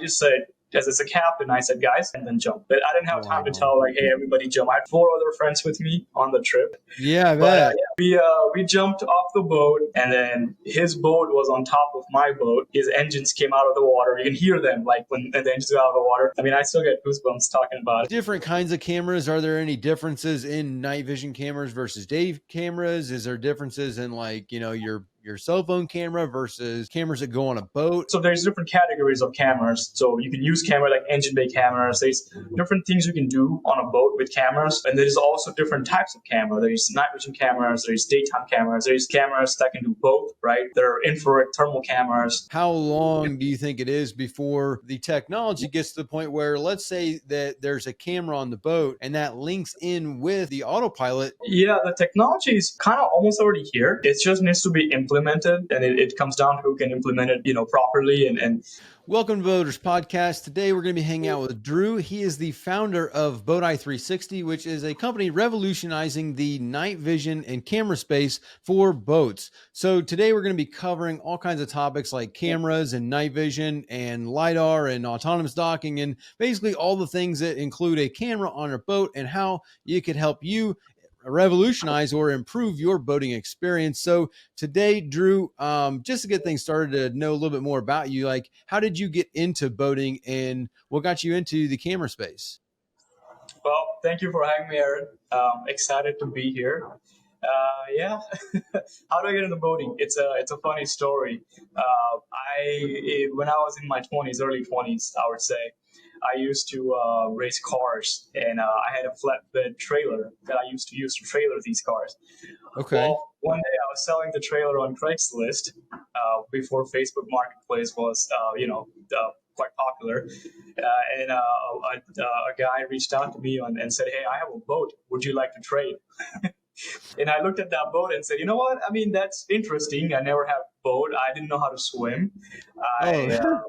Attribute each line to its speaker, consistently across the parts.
Speaker 1: just said, as it's a captain, I said, guys, and then jump. But I didn't have time to
Speaker 2: Wow.
Speaker 1: tell, like, hey, everybody jump. I had 4 other friends with me on the trip.
Speaker 2: Yeah, I
Speaker 1: But
Speaker 2: bet.
Speaker 1: we jumped off the boat, and then his boat was on top of my boat. His engines came out of the water. You can hear them, like when the engines go out of the water. I mean, I still get goosebumps talking about it.
Speaker 2: Different kinds of cameras. Are there any differences in night vision cameras versus day cameras? Is there differences in like, your cell phone camera versus cameras that go on a boat?
Speaker 1: So there's different categories of cameras. So you can use camera like engine bay cameras. There's different things you can do on a boat with cameras. And there's also different types of camera. There's night vision cameras, there's daytime cameras, there's cameras that can do both, right? There are infrared thermal cameras.
Speaker 2: How long do you think it is before the technology gets to the point where, let's say that there's a camera on the boat and that links in with the autopilot?
Speaker 1: Yeah, the technology is kind of almost already here. It just needs to be implemented, and it comes down to who can implement it, properly. And
Speaker 2: Welcome to Boaters Podcast. Today we're going to be hanging out with Drew. He is the founder of Boat Eye 360, which is a company revolutionizing the night vision and camera space for boats. So today we're going to be covering all kinds of topics like cameras and night vision and LiDAR and autonomous docking and basically all the things that include a camera on a boat and how it could help you revolutionize or improve your boating experience. So today, Drew, just to get things started, to know a little bit more about you, like how did you get into boating and what got you into the camera space?
Speaker 1: well, thank you for having me, Aaron. Excited to be here. Yeah, how do I get into boating? It's a funny story. When I was in my 20s, early 20s, I would say, I used to race cars, and I had a flatbed trailer that I used to use to trailer these cars.
Speaker 2: Okay.
Speaker 1: Well, one day I was selling the trailer on Craigslist before Facebook Marketplace was, quite popular. And a guy reached out to me and said, "Hey, I have a boat. Would you like to trade?" And I looked at that boat and said, "You know what? I mean, that's interesting. I never had a boat. I didn't know how to swim. I,
Speaker 2: Oh,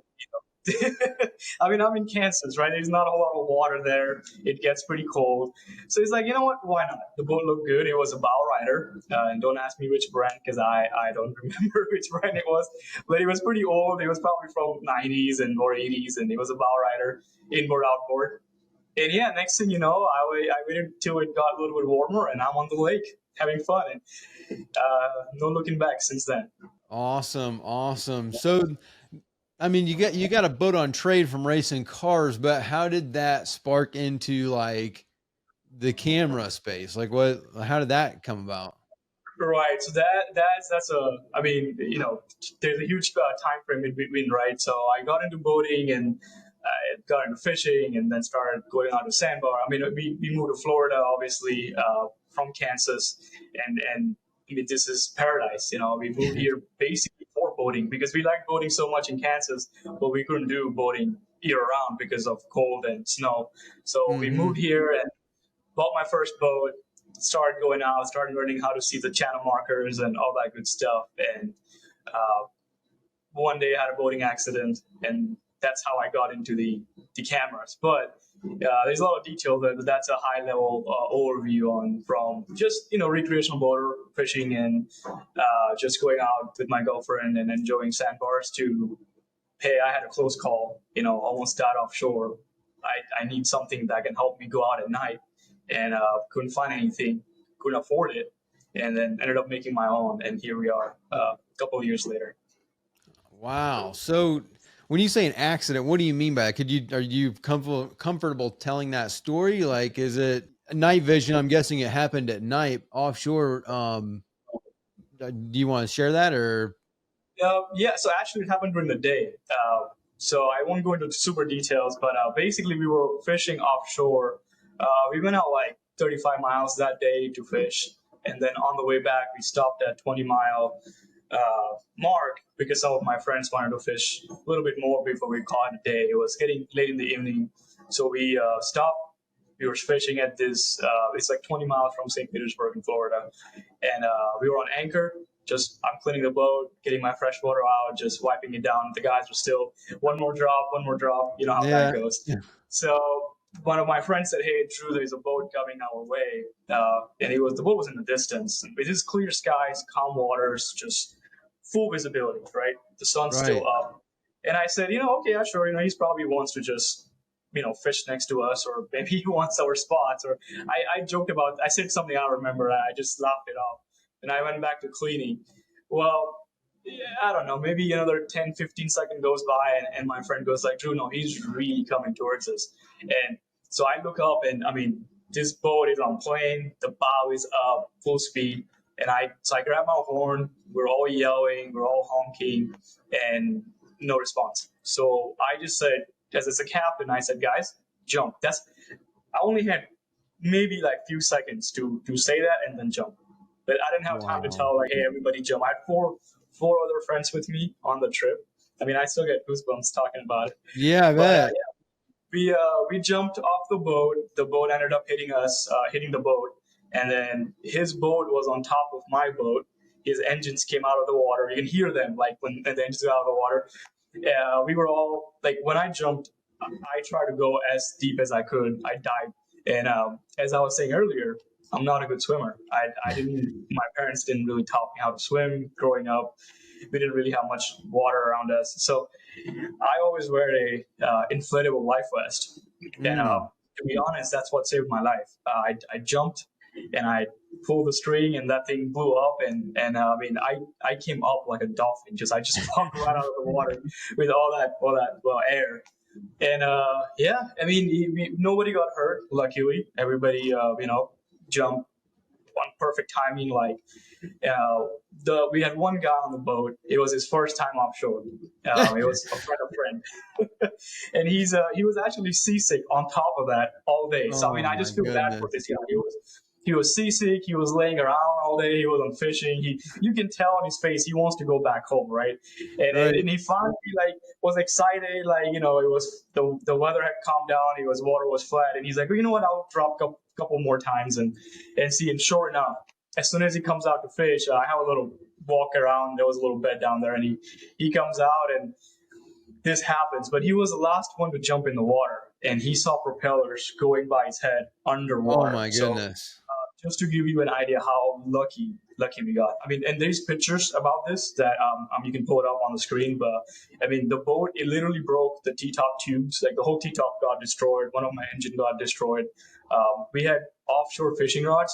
Speaker 1: I mean, I'm in Kansas, right? There's not a lot of water there. It gets pretty cold. So he's like, you know what? Why not? The boat looked good. It was a bow rider. And don't ask me which brand because I don't remember which brand it was. But it was pretty old. It was probably from 90s and or 80s. And it was a bow rider, inboard, outboard. And yeah, next thing you know, I waited till it got a little bit warmer and I'm on the lake having fun. And no looking back since then.
Speaker 2: awesome. Awesome. So, I mean, you got a boat on trade from racing cars, but how did that spark into like the camera space? Like how did that come about?
Speaker 1: Right. So that's a. I mean, there's a huge time frame in between, right? So I got into boating and I got into fishing, and then started going out to sandbar. I mean, we moved to Florida, obviously, from Kansas, and I mean, this is paradise. We moved here basically for boating because we liked boating so much in Kansas, but we couldn't do boating year round because of cold and snow. So we
Speaker 2: Mm-hmm.
Speaker 1: moved here and bought my first boat, started going out, started learning how to see the channel markers and all that good stuff. And uh, one day I had a boating accident, and that's how I got into the cameras. But there's a lot of detail there, but that's a high level overview on from just recreational boater fishing and just going out with my girlfriend and enjoying sandbars to hey, I had a close call, almost died offshore. I need something that can help me go out at night, and couldn't find anything, couldn't afford it, and then ended up making my own, and here we are, a couple of years later.
Speaker 2: Wow. So when you say an accident, what do you mean by that? Are you comfortable telling that story? Like, is it night vision? I'm guessing it happened at night offshore. Do you want to share that or?
Speaker 1: Yeah, so actually it happened during the day. So I won't go into super details, but basically we were fishing offshore. We went out like 35 miles that day to fish, and then on the way back we stopped at 20-mile mark because some of my friends wanted to fish a little bit more before we called it a day. It was getting late in the evening, so we stopped. We were fishing at this. It's like 20 miles from St. Petersburg in Florida, and we were on anchor. Just I'm cleaning the boat, getting my fresh water out, just wiping it down. The guys were still one more drop, one more drop. You know how that
Speaker 2: Yeah.
Speaker 1: goes. So one of my friends said, "Hey, Drew, there's a boat coming our way," and the boat was in the distance. It is clear skies, calm waters, just full visibility. Right, the sun's
Speaker 2: Right.
Speaker 1: still up, And I said, okay, yeah, sure. He's probably wants to just, fish next to us, or maybe he wants our spots. Or I joked about, I said something I remember. I just laughed it off. And I went back to cleaning. Well, yeah, I don't know, maybe another 10, 15 seconds goes by, and my friend goes like, Drew, no, he's really coming towards us. And so I look up, and I mean, this boat is on plane, the bow is up, full speed. So I grab my horn, we're all yelling, we're all honking, and no response. So I just said, as a captain, I said, guys, jump. I only had maybe like few seconds to say that and then jump. But I didn't have time to tell like, hey, everybody jump. I had four other friends with me on the trip. I mean, I still get goosebumps talking about it.
Speaker 2: Yeah, I bet.
Speaker 1: We jumped off the boat. The boat ended up hitting the boat, and then his boat was on top of my boat. His engines came out of the water. You can hear them like when the engines go out of the water. We were all like, when I jumped, I tried to go as deep as I could. I dived, and as I was saying earlier, I'm not a good swimmer. I didn't. My parents didn't really taught me how to swim growing up. We didn't really have much water around us, so I always wear a inflatable life vest. And to be honest, that's what saved my life. I jumped and I pulled the string, and that thing blew up. And I mean, I came up like a dolphin. I just walked right out of the water with all that air. And yeah, I mean, nobody got hurt. Luckily, everybody jumped on perfect timing. Like we had one guy on the boat. It was his first time offshore. It was a friend of friend, and he was actually seasick on top of that all day. So I mean, I just feel bad for this guy. He was seasick. He was laying around all day. He wasn't fishing. You can tell on his face he wants to go back home, right? And he finally like was excited. Like it was the weather had calmed down. Water was flat, and he's like, well, you know what? I'll drop a couple more times and see. And sure enough, as soon as he comes out to fish, I have a little walk around. There was a little bed down there, and he comes out, and this happens. But he was the last one to jump in the water, and he saw propellers going by his head underwater.
Speaker 2: Oh my goodness!
Speaker 1: So, just to give you an idea how lucky we got. I mean, and there's pictures about this that you can pull it up on the screen. But I mean, the boat, it literally broke the T-top tubes. Like the whole T-top got destroyed. One of my engine got destroyed. We had offshore fishing rods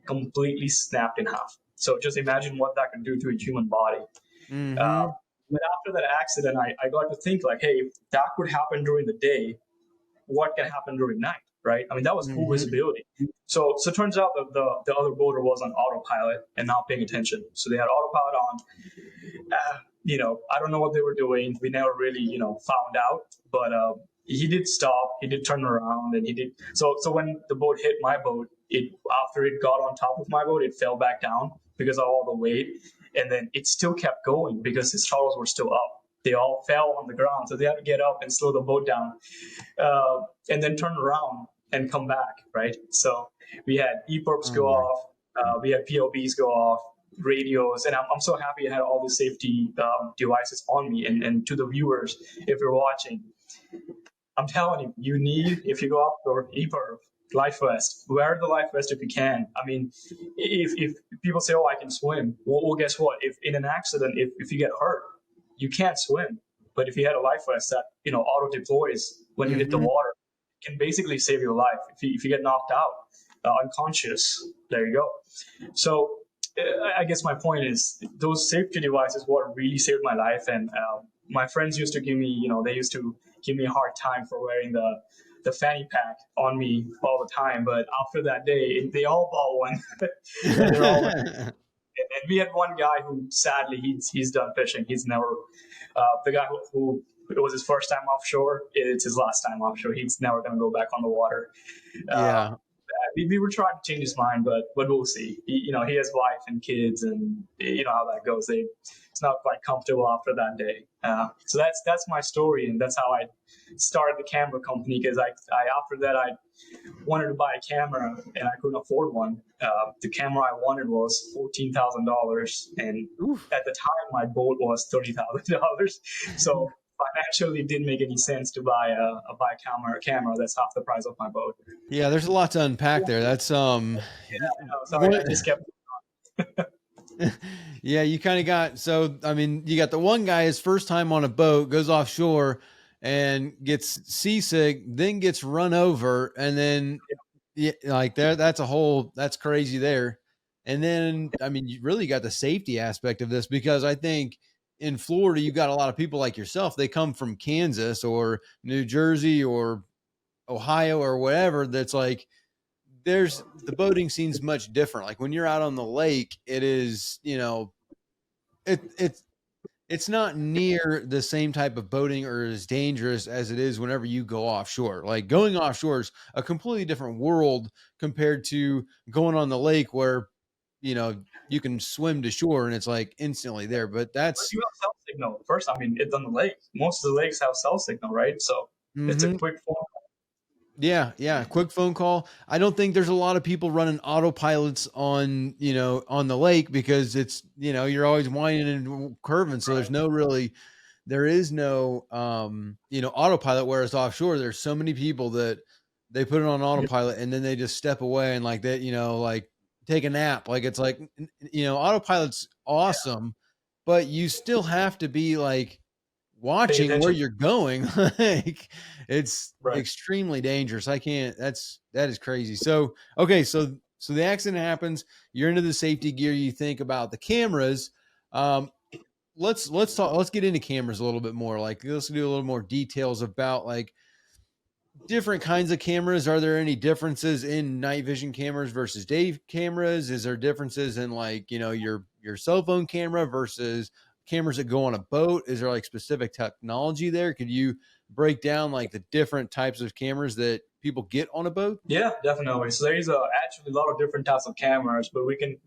Speaker 1: completely snapped in half. So just imagine what that can do to a human body.
Speaker 2: Mm-hmm.
Speaker 1: But after that accident, I got to think like, hey, if that could happen during the day, what can happen during night, right? I mean, that was full visibility. So it turns out that the other boater was on autopilot and not paying attention. So they had autopilot on. I don't know what they were doing. We never really, found out. But he did stop. He did turn around, and he did. So when the boat hit my boat, after it got on top of my boat, it fell back down because of all the weight, and then it still kept going because his throttles were still up. They all fell on the ground, so they had to get up and slow the boat down, and then turn around and come back. Right. So we had EPIRBs go off, we had PLBs go off, radios, and I'm so happy I had all the safety devices on me. And to the viewers, if you're watching, I'm telling you, if you go up for EPIRB, life vest, wear the life vest if you can. I mean, if people say, oh, I can swim, well, guess what? If in an accident, if you get hurt, you can't swim. But if you had a life vest that, auto deploys when you hit the water, it can basically save your life. If you get knocked out, unconscious, there you go. So I guess my point is those safety devices what really saved my life. And my friends used to give me, they used to give me a hard time for wearing the fanny pack on me all the time. But after that day, they all bought one. And they're all and we had one guy who sadly he's done fishing. He's never the guy who it was his first time offshore. It's his last time offshore. He's never going to go back on the water.
Speaker 2: Yeah.
Speaker 1: We were trying to change his mind, but we'll see. He has wife and kids, and you know how that goes. It's not quite comfortable after that day. So that's my story, and that's how I started the camera company. Because I after that I wanted to buy a camera, and I couldn't afford one. The camera I wanted was $14,000, and at the time my boat was $30,000. So financially, it didn't make any sense to buy a camera that's half the price of my boat.
Speaker 2: Yeah, there's a lot to unpack there. That's
Speaker 1: Sorry, I just kept
Speaker 2: Yeah, you kind of got so I mean, you got the one guy his first time on a boat goes offshore and gets seasick, then gets run over, and then yeah, like that's crazy there. And then I mean, you really got the safety aspect of this because I think in Florida you got a lot of people like yourself. They come from Kansas or New Jersey or Ohio or whatever. That's like there's the boating scene's much different. Like when you're out on the lake, it is it's it's not near the same type of boating or as dangerous as it is whenever you go offshore. Like going offshore is a completely different world compared to going on the lake where, you can swim to shore and it's like instantly there. But
Speaker 1: But
Speaker 2: that's,
Speaker 1: you have cell signal first. I mean, it's on the lake. Most of the lakes have cell signal, right? So it's a
Speaker 2: mhm.
Speaker 1: quick phone.
Speaker 2: Yeah, yeah. Quick phone call. I don't think there's a lot of people running autopilots on, on the lake because it's, you're always winding and curving. So
Speaker 1: Right.
Speaker 2: there is no, autopilot. Whereas offshore, there's so many people that they put it on
Speaker 1: Yeah.
Speaker 2: autopilot and then they just step away and like that, like take a nap. Like it's like, autopilot's awesome, but you still have to be like,
Speaker 1: Pay
Speaker 2: watching where
Speaker 1: attention.
Speaker 2: you're going. Like it's
Speaker 1: Right.
Speaker 2: extremely dangerous. I can't that is crazy. So okay, so the accident happens, you're into the safety gear, you think about the cameras. um let's get into cameras a little bit more. Like let's do a little more details about like different kinds of cameras. Are there any differences in night vision cameras versus day cameras? Is there differences in like, your cell phone camera versus cameras that go on a boat? Is there like specific technology there? Could you break down like the different types of cameras that people get on a boat?
Speaker 1: Yeah, definitely. So there's actually a lot of different types of cameras, but we can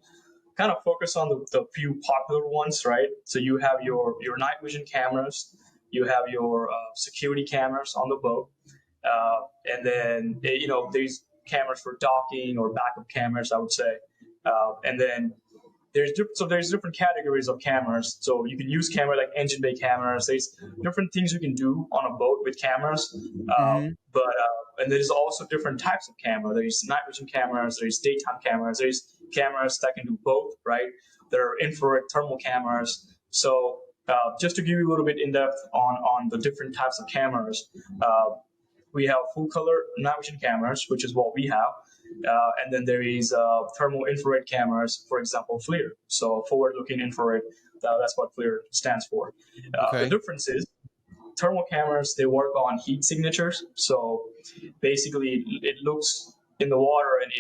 Speaker 1: kind of focus on the few popular ones, right? So you have your night vision cameras, you have your security cameras on the boat, and then there's cameras for docking or backup cameras, I would say, and then there's different categories of cameras. So you can use camera like engine bay cameras. There's different things you can do on a boat with cameras,
Speaker 2: Mm-hmm.
Speaker 1: but and there's also different types of camera. There's night vision cameras. There's daytime cameras. There's cameras that can do both, right? There are infrared thermal cameras. So just to give you a little bit in depth on the different types of cameras, we have full color night vision cameras, which is what we have. And then there is thermal infrared cameras, for example, FLIR. So forward looking infrared, that's what FLIR stands for. The
Speaker 2: Okay.
Speaker 1: difference is thermal cameras, they work on heat signatures. So basically, it looks in the water and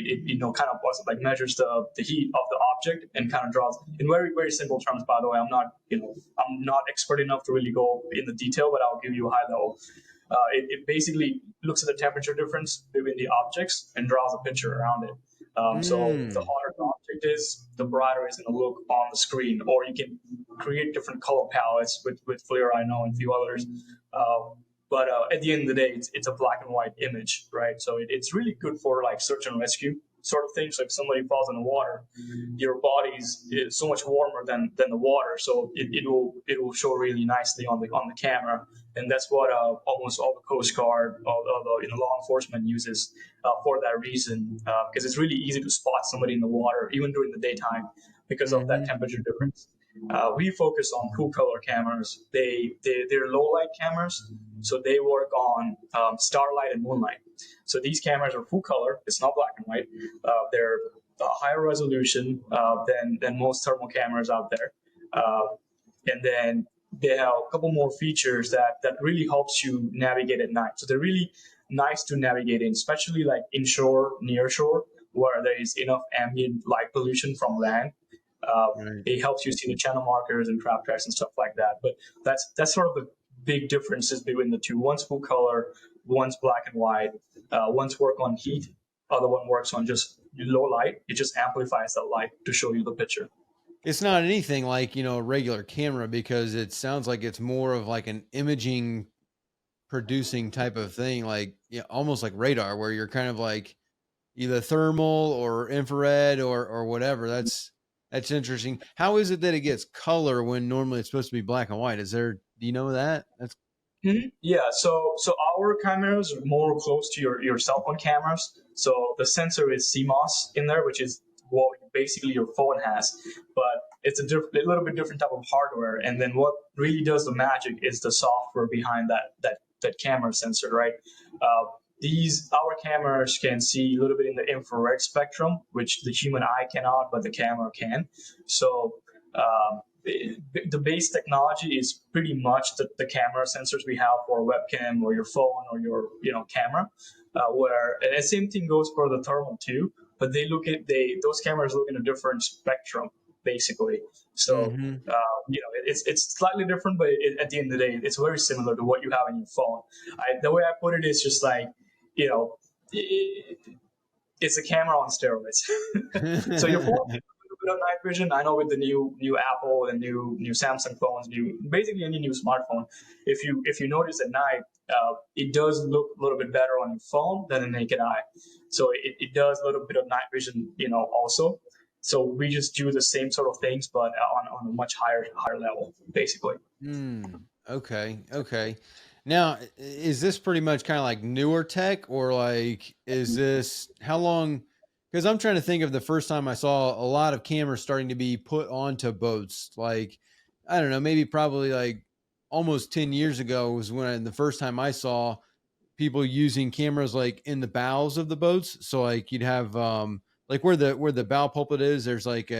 Speaker 1: kind of like measures the heat of the object and kind of draws in very very simple terms. By the way, I'm not expert enough to really go in the detail, but I'll give you a high level. It basically looks at the temperature difference between the objects and draws a picture around it. So the
Speaker 2: Mm.
Speaker 1: hotter the object is, the brighter it's going to look on the screen. Or you can create different color palettes with FLIR, I know, and a few others. But at the end of the day, it's a black and white image, right? So it's really good for like search and rescue sort of thing. So if somebody falls in the water, your body is so much warmer than the water, so it will show really nicely on the camera. And that's what almost all the Coast Guard, all the law enforcement uses for that reason, because it's really easy to spot somebody in the water even during the daytime because of that
Speaker 2: Mm-hmm.
Speaker 1: temperature difference. We focus on full color cameras. They're low light cameras, so they work on starlight and moonlight. So these cameras are full color. It's not black and white. They're higher resolution than most thermal cameras out there. And then they have a couple more features that really helps you navigate at night. So they're really nice to navigate in, especially like inshore, near shore, where there is enough ambient light pollution from land. Uh,
Speaker 2: Right.
Speaker 1: it helps you see the channel markers and trap tracks and stuff like that. But that's sort of the big differences between the two. One's full color, one's black and white. One's work on heat, other one works on just low light. It just amplifies that light to show you the picture.
Speaker 2: It's not anything like, a regular camera because it sounds like it's more of like an imaging producing type of thing, like almost like radar, where you're kind of like either thermal or infrared or whatever. That's interesting. How is it that it gets color when normally it's supposed to be black and white? Do you know that? That's
Speaker 1: Mhm. Yeah, so our cameras are more close to your cell phone cameras. So the sensor is CMOS in there, which is what basically your phone has. But it's a little bit different type of hardware. And then what really does the magic is the software behind that camera sensor, right? Uh, these our cameras can see a little bit in the infrared spectrum, which the human eye cannot, but the camera can. So the base technology is pretty much the camera sensors we have for a webcam or your phone or your camera. Where and the same thing goes for the thermal too, but those cameras look in a different spectrum basically. So
Speaker 2: Mm-hmm.
Speaker 1: it's slightly different, but at the end of the day, it's very similar to what you have in your phone. The way I put it is just like you know. It, it's a camera on steroids. So your phone has a little bit of night vision. I know with the new Apple and new Samsung phones, basically any new smartphone, if you notice at night, it does look a little bit better on your phone than a naked eye. So it does a little bit of night vision, also. So we just do the same sort of things, but on a much higher level, basically.
Speaker 2: Okay. Okay. Now, is this pretty much kind of like newer tech, or like is this how long? Because I'm trying to think of the first time I saw a lot of cameras starting to be put onto boats. Like, I don't know, maybe probably like almost 10 years ago was when the first time I saw people using cameras like in the bows of the boats. So like you'd have like where the bow pulpit is, there's like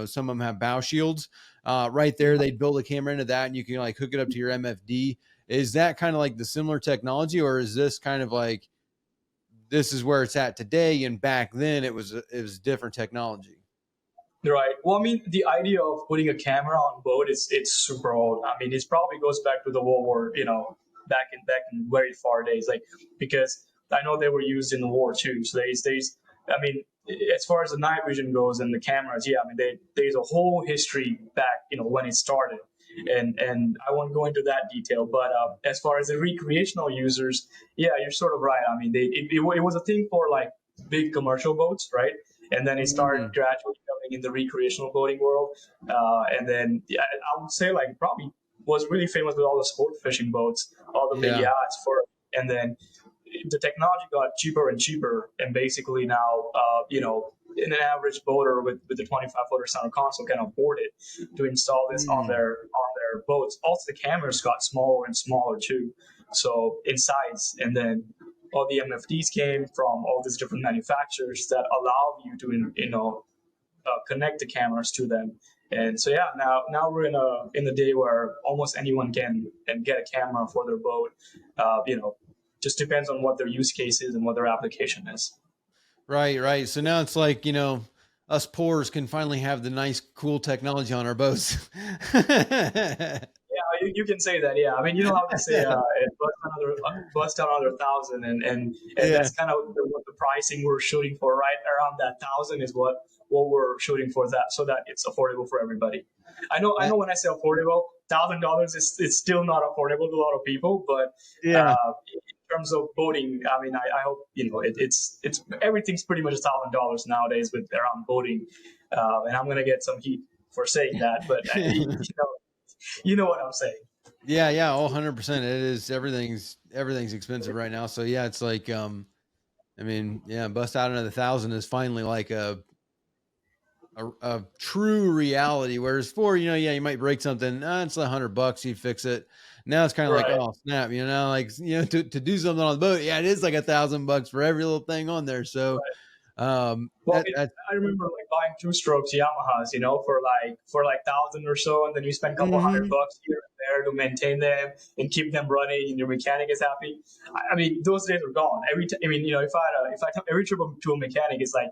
Speaker 2: some of them have bow shields. Right there, they'd build a camera into that and you can like hook it up to your MFD. Is that kind of like the similar technology, or is this kind of like this is where it's at today and back then it was different technology?
Speaker 1: Right. Well, I mean, the idea of putting a camera on boat is it's super old. I mean, it probably goes back to the World War, back in very far days. Like because I know they were used in the war too. So I mean, as far as the night vision goes and the cameras, yeah, I mean, there's a whole history back, when it started, and I won't go into that detail. But as far as the recreational users, yeah, you're sort of right. I mean, it was a thing for like big commercial boats, right? And then it started
Speaker 2: Mm,
Speaker 1: gradually coming in the recreational boating world. And then yeah, I would say like probably was really famous with all the sport fishing boats, all the big
Speaker 2: yeah.
Speaker 1: yachts and then the technology got cheaper and cheaper, and basically now, an average boater with the 25 footer center console can afford it to install this on
Speaker 2: Mm,
Speaker 1: their boats. Also, the cameras got smaller and smaller too, so in size, and then all the MFDs came from all these different manufacturers that allow you to connect the cameras to them. And so yeah, now we're in a day where almost anyone can and get a camera for their boat. Just depends on what their use case is and what their application is.
Speaker 2: right, right. So now it's like, us poors can finally have the nice, cool technology on our boats.
Speaker 1: Yeah, you can say that. Yeah, I mean, how they say bust another thousand, and
Speaker 2: Yeah.
Speaker 1: that's kind of what the pricing we're shooting for, right around that thousand is what we're shooting for, that so that it's affordable for everybody. I know when I say affordable, $1,000 is it's still not affordable to a lot of people, but
Speaker 2: Yeah.
Speaker 1: in terms of boating, I mean, I hope it's everything's pretty much $1,000 nowadays with around boating, and I'm gonna get some heat for saying that, but you know what I'm saying.
Speaker 2: Yeah, yeah, 100%. It is everything's expensive right now. So yeah, it's like I mean, yeah, bust out another thousand is finally like a true reality. Whereas for, yeah, you might break something, it's $100, you fix it. Now it's kind of like,
Speaker 1: Right.
Speaker 2: oh snap, like to do something on the boat, yeah, it is like $1,000 for every little thing on there. So
Speaker 1: Right. Well,
Speaker 2: that
Speaker 1: I remember like buying two strokes Yamahas, for like 1,000 or so, and then you spend a couple hundred
Speaker 2: mhm.
Speaker 1: bucks here and there to maintain them and keep them running, and your mechanic is happy. I mean, those days are gone. I mean, every trip to a mechanic is like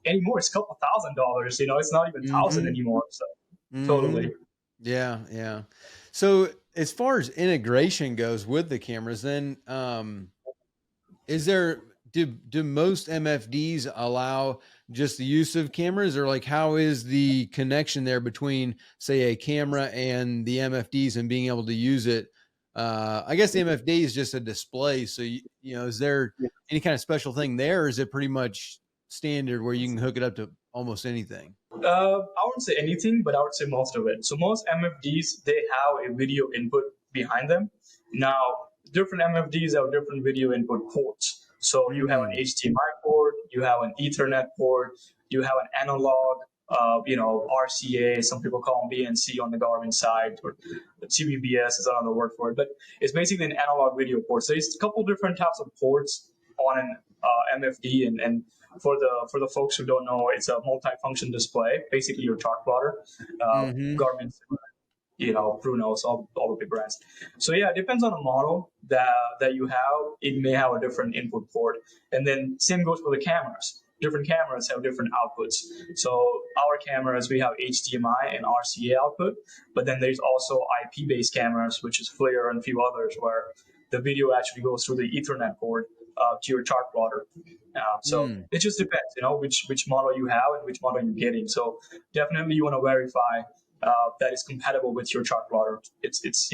Speaker 1: anymore, it's a couple $1,000. It's not even thousand
Speaker 2: Mhm.
Speaker 1: anymore. So totally.
Speaker 2: Mhm. Yeah, yeah. So as far as integration goes with the cameras, then is there do most MFDs allow just the use of cameras, or like how is the connection there between say a camera and the MFDs and being able to use it? I guess the MFD is just a display. So is there any kind of special thing there, or is it pretty much standard where you can hook it up to almost anything?
Speaker 1: I wouldn't say anything, but I would say most of it. So most MFDs, they have a video input behind them. Now, different MFDs have different video input ports. So you have an
Speaker 2: Mm,
Speaker 1: HDMI port, you have an Ethernet port, you have an analog. RCA, some people call them BNC on the Garmin side, or the TVBS is another word for it. But it's basically an analog video port. So there's a couple different types of ports on an MFD, and for the folks who don't know, it's a multi-function display, basically your chart plotter.
Speaker 2: Mm-hmm.
Speaker 1: Garmin, Bruno's, all the big brands. So yeah, it depends on the model that you have. It may have a different input port, and then same goes for the cameras. Different cameras have different outputs. So our cameras, we have HDMI and RCA output, but then there's also IP-based cameras, which is FLIR and a few others, where the video actually goes through the Ethernet port to your chart plotter. So it just depends, which model you have and which model you're getting. So definitely you want to verify that is compatible with your chart plotter. It's.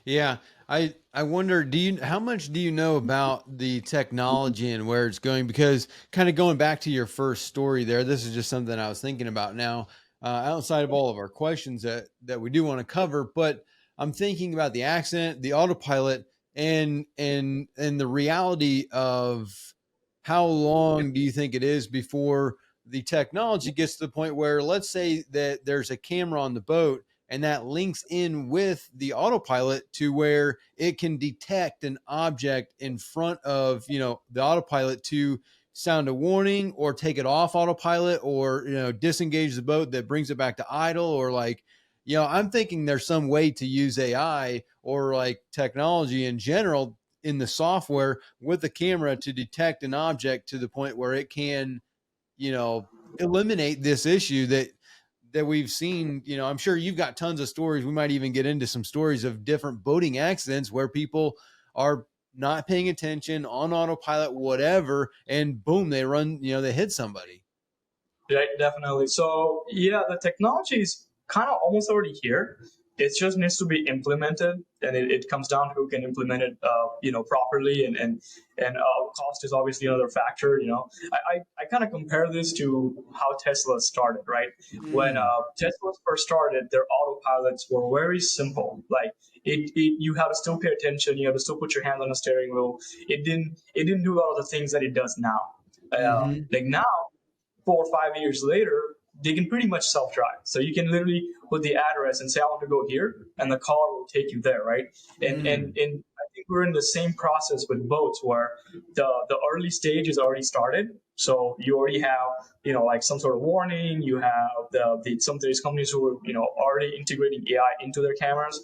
Speaker 2: Yeah. I wonder, how much do you know about the technology and where it's going? Because kind of going back to your first story there, this is just something I was thinking about now, outside of all of our questions that we do want to cover, but I'm thinking about the accident, the autopilot, and the reality of how long do you think it is before the technology gets to the point where, let's say that there's a camera on the boat and that links in with the autopilot to where it can detect an object in front of, the autopilot to sound a warning or take it off autopilot, or, disengage the boat that brings it back to idle, or like, I'm thinking there's some way to use AI or like technology in general in the software with the camera to detect an object to the point where it can, eliminate this issue that we've seen. I'm sure you've got tons of stories. We might even get into some stories of different boating accidents where people are not paying attention on autopilot, whatever, and boom, they run, they hit somebody.
Speaker 1: Right, definitely. So yeah, the technology is kind of almost already here. It just needs to be implemented, and it comes down to who can implement it, properly, and cost is obviously another factor. I kind of compare this to how Tesla started, right? When Tesla first started, their autopilots were very simple. Like you had to still pay attention, you had to still put your hand on the steering wheel. It didn't do a lot of the things that it does now. Like now, 4 or 5 years later, they can pretty much self-drive. So you can literally put the address and say, I want to go here, and the car will take you there, right? And I think we're in the same process with boats, where the early stage is already started. So you already have, like some sort of warning. You have some of these companies who are, already integrating AI into their cameras.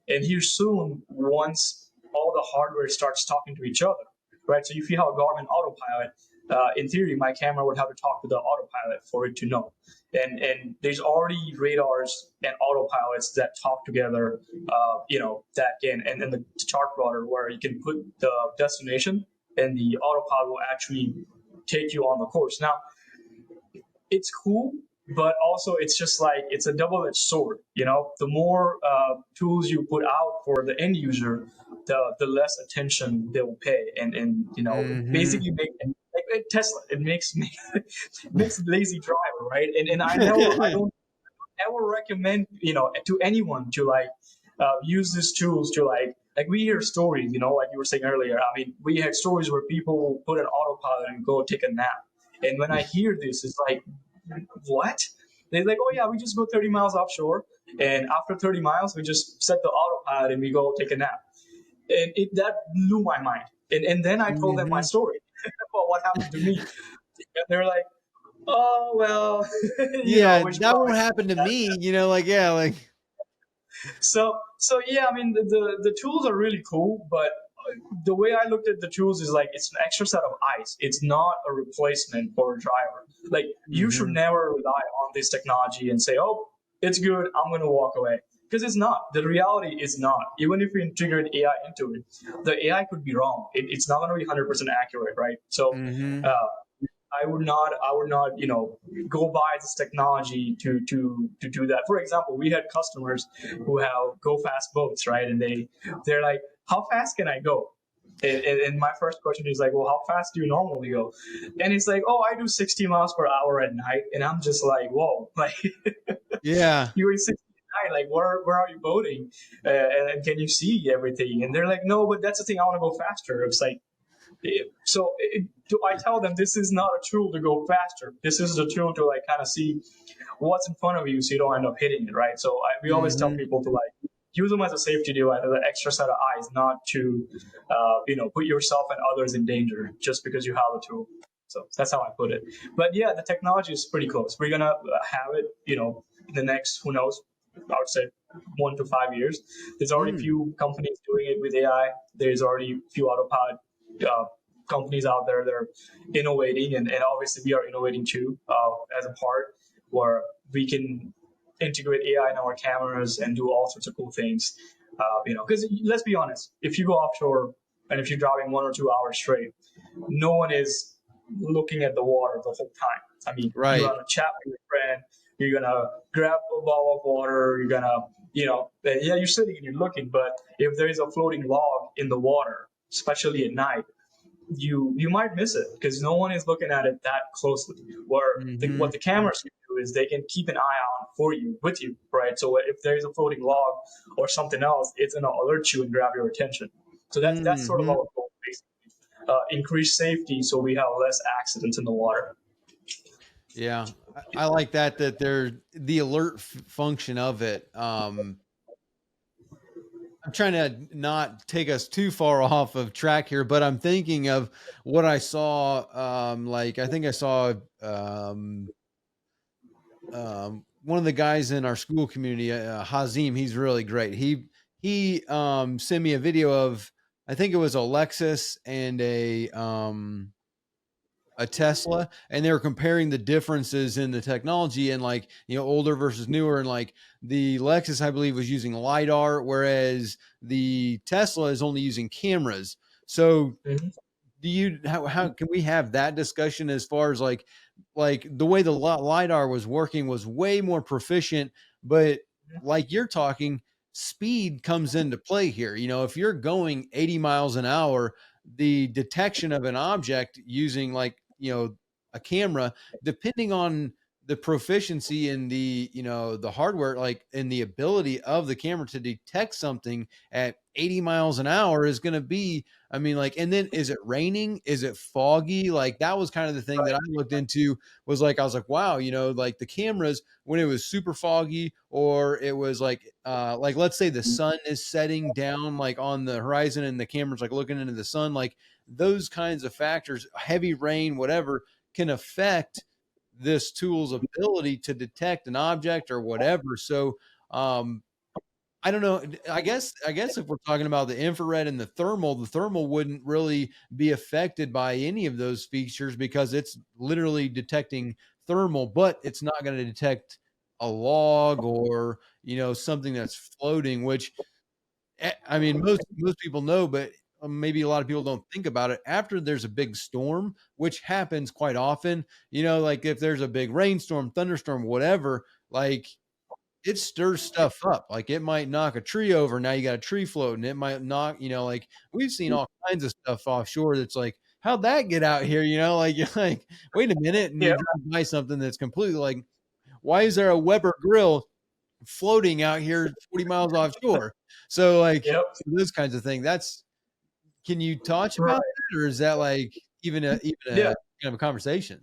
Speaker 1: And here soon, once all the hardware starts talking to each other, right? So if you have a Garmin autopilot, in theory, my camera would have to talk to the autopilot for it to know. And there's already radars and autopilots that talk together, that can, and then the chart plotter where you can put the destination and the autopilot will actually take you on the course. Now, it's cool, but also it's just like it's a double-edged sword. The more tools you put out for the end user, the less attention they will pay, and basically make like Tesla. It makes lazy driver, right? And I don't ever recommend to anyone to like use these tools to like we hear stories, like you were saying earlier. I mean, we had stories where people put an autopilot and go take a nap, and when I hear this, it's like, what? They're like, oh yeah, we just go 30 miles offshore, and after 30 miles, we just set the autopilot and we go take a nap. And that blew my mind. And then I told them my story about what happened to me. And they're like, oh well,
Speaker 2: Yeah,
Speaker 1: which
Speaker 2: that
Speaker 1: probably
Speaker 2: won't happen to me. Like.
Speaker 1: so yeah. I mean, the tools are really cool, but the way I looked at the tools is like it's an extra set of eyes. It's not a replacement for a driver. Like you should never rely on this technology and say, "Oh, it's good. I'm going to walk away," because it's not. The reality is not. Even if we integrate AI into it, the AI could be wrong. It's not going to be 100% accurate, right? So. I would not, go buy this technology to do that. For example, we had customers who have go fast boats, right? And they're like, how fast can I go? And my first question is like, well, how fast do you normally go? And it's like, oh, I do 60 miles per hour at night. And I'm just like, whoa, like,
Speaker 2: Yeah.
Speaker 1: you're 60 at night, like, where are you boating? And can you see everything? And they're like, no, but that's the thing, I want to go faster. It's like, So I tell them this is not a tool to go faster. This is a tool to like kind of see what's in front of you, so you don't end up hitting it, right? So we always tell
Speaker 2: Hmm.
Speaker 1: people to like use them as a safety device, as an extra set of eyes, not to put yourself and others in danger just because you have a tool. So that's how I put it. But yeah, the technology is pretty close. We're gonna have it, in the next, who knows, I would say 1 to 5 years. There's already
Speaker 2: Hmm.
Speaker 1: few companies doing it with AI. There's already few autopilot uh, companies out there that are innovating, and obviously we are innovating too, as a part where we can integrate AI in our cameras and do all sorts of cool things. Because let's be honest, if you go offshore and if you're driving 1 or 2 hours straight, no one is looking at the water the whole time. I mean, you're
Speaker 2: Right.
Speaker 1: on a chat with your friend, you're gonna grab a bottle of water, you're gonna, yeah, you're sitting and you're looking, but if there is a floating log in the water, especially at night, you might miss it because no one is looking at it that closely. Where
Speaker 2: Hmm.
Speaker 1: what the cameras can do is they can keep an eye on for you, with you, right? So if there's a floating log or something else, it's gonna alert you and grab your attention. So that's sort of
Speaker 2: Hmm.
Speaker 1: our goal, basically. Increase safety so we have less accidents in the water.
Speaker 2: Yeah, I like that they're the alert function of it. I'm trying to not take us too far off of track here, but I'm thinking of what I saw. Like I think I saw um, one of the guys in our school community, Hazim. He's really great. He sent me a video of, I think it was a Lexus and a Tesla, and they were comparing the differences in the technology and, like, older versus newer. And like the Lexus, I believe, was using LiDAR, whereas the Tesla is only using cameras. So
Speaker 1: Mhm.
Speaker 2: do you, how can we have that discussion as far as like the way the LiDAR was working was way more proficient, but like you're talking, speed comes into play here. If you're going 80 miles an hour, the detection of an object using, like, a camera, depending on the proficiency in the hardware, like in the ability of the camera to detect something at 80 miles an hour, is going to be, I mean, like, and then is it raining? Is it foggy? Like, that was kind of the thing that I looked into, was like, I was like, wow, like the cameras, when it was super foggy, or it was like let's say the sun is setting down like on the horizon and the camera's like looking into the sun, like those kinds of factors, heavy rain, whatever, can affect this tool's ability to detect an object or whatever. So, I don't know. I guess if we're talking about the infrared and the thermal wouldn't really be affected by any of those features because it's literally detecting thermal, but it's not going to detect a log or, something that's floating, which, I mean, most people know, but maybe a lot of people don't think about it. After there's a big storm, which happens quite often, like if there's a big rainstorm, thunderstorm, whatever, like it stirs stuff up. Like it might knock a tree over. Now you got a tree floating. It might knock, like we've seen all kinds of stuff offshore that's like, how'd that get out here? Like you're like, wait a minute, and you
Speaker 1: Yeah,
Speaker 2: drive by something that's completely like, why is there a Weber grill floating out here 40 miles offshore? So like
Speaker 1: yep,
Speaker 2: those kinds of things. Can you touch about
Speaker 1: right.
Speaker 2: that, or is that like even a
Speaker 1: Yeah,
Speaker 2: kind of a conversation?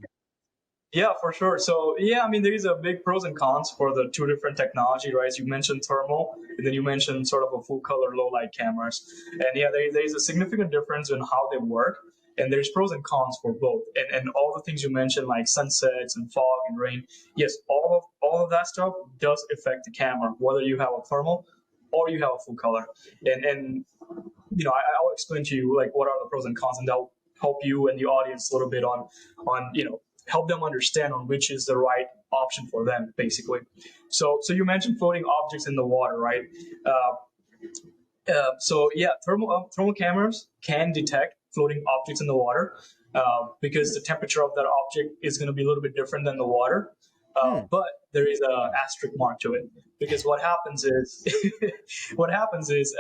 Speaker 1: yeah, for sure. So yeah, I mean, there is a big pros and cons for the two different technology, right? You mentioned thermal, and then you mentioned sort of a full color low light cameras, and yeah, there's a significant difference in how they work, and there's pros and cons for both. And all the things you mentioned, like sunsets and fog and rain, yes, all of that stuff does affect the camera, whether you have a thermal or you have a full color. And I'll explain to you like what are the pros and cons, and that'll help you and the audience a little bit on help them understand on which is the right option for them, basically. So you mentioned floating objects in the water, right? So yeah, thermal cameras can detect floating objects in the water, because the temperature of that object is going to be a little bit different than the water.
Speaker 2: Hmm.
Speaker 1: But there is a asterisk mark to it, because what happens is what happens is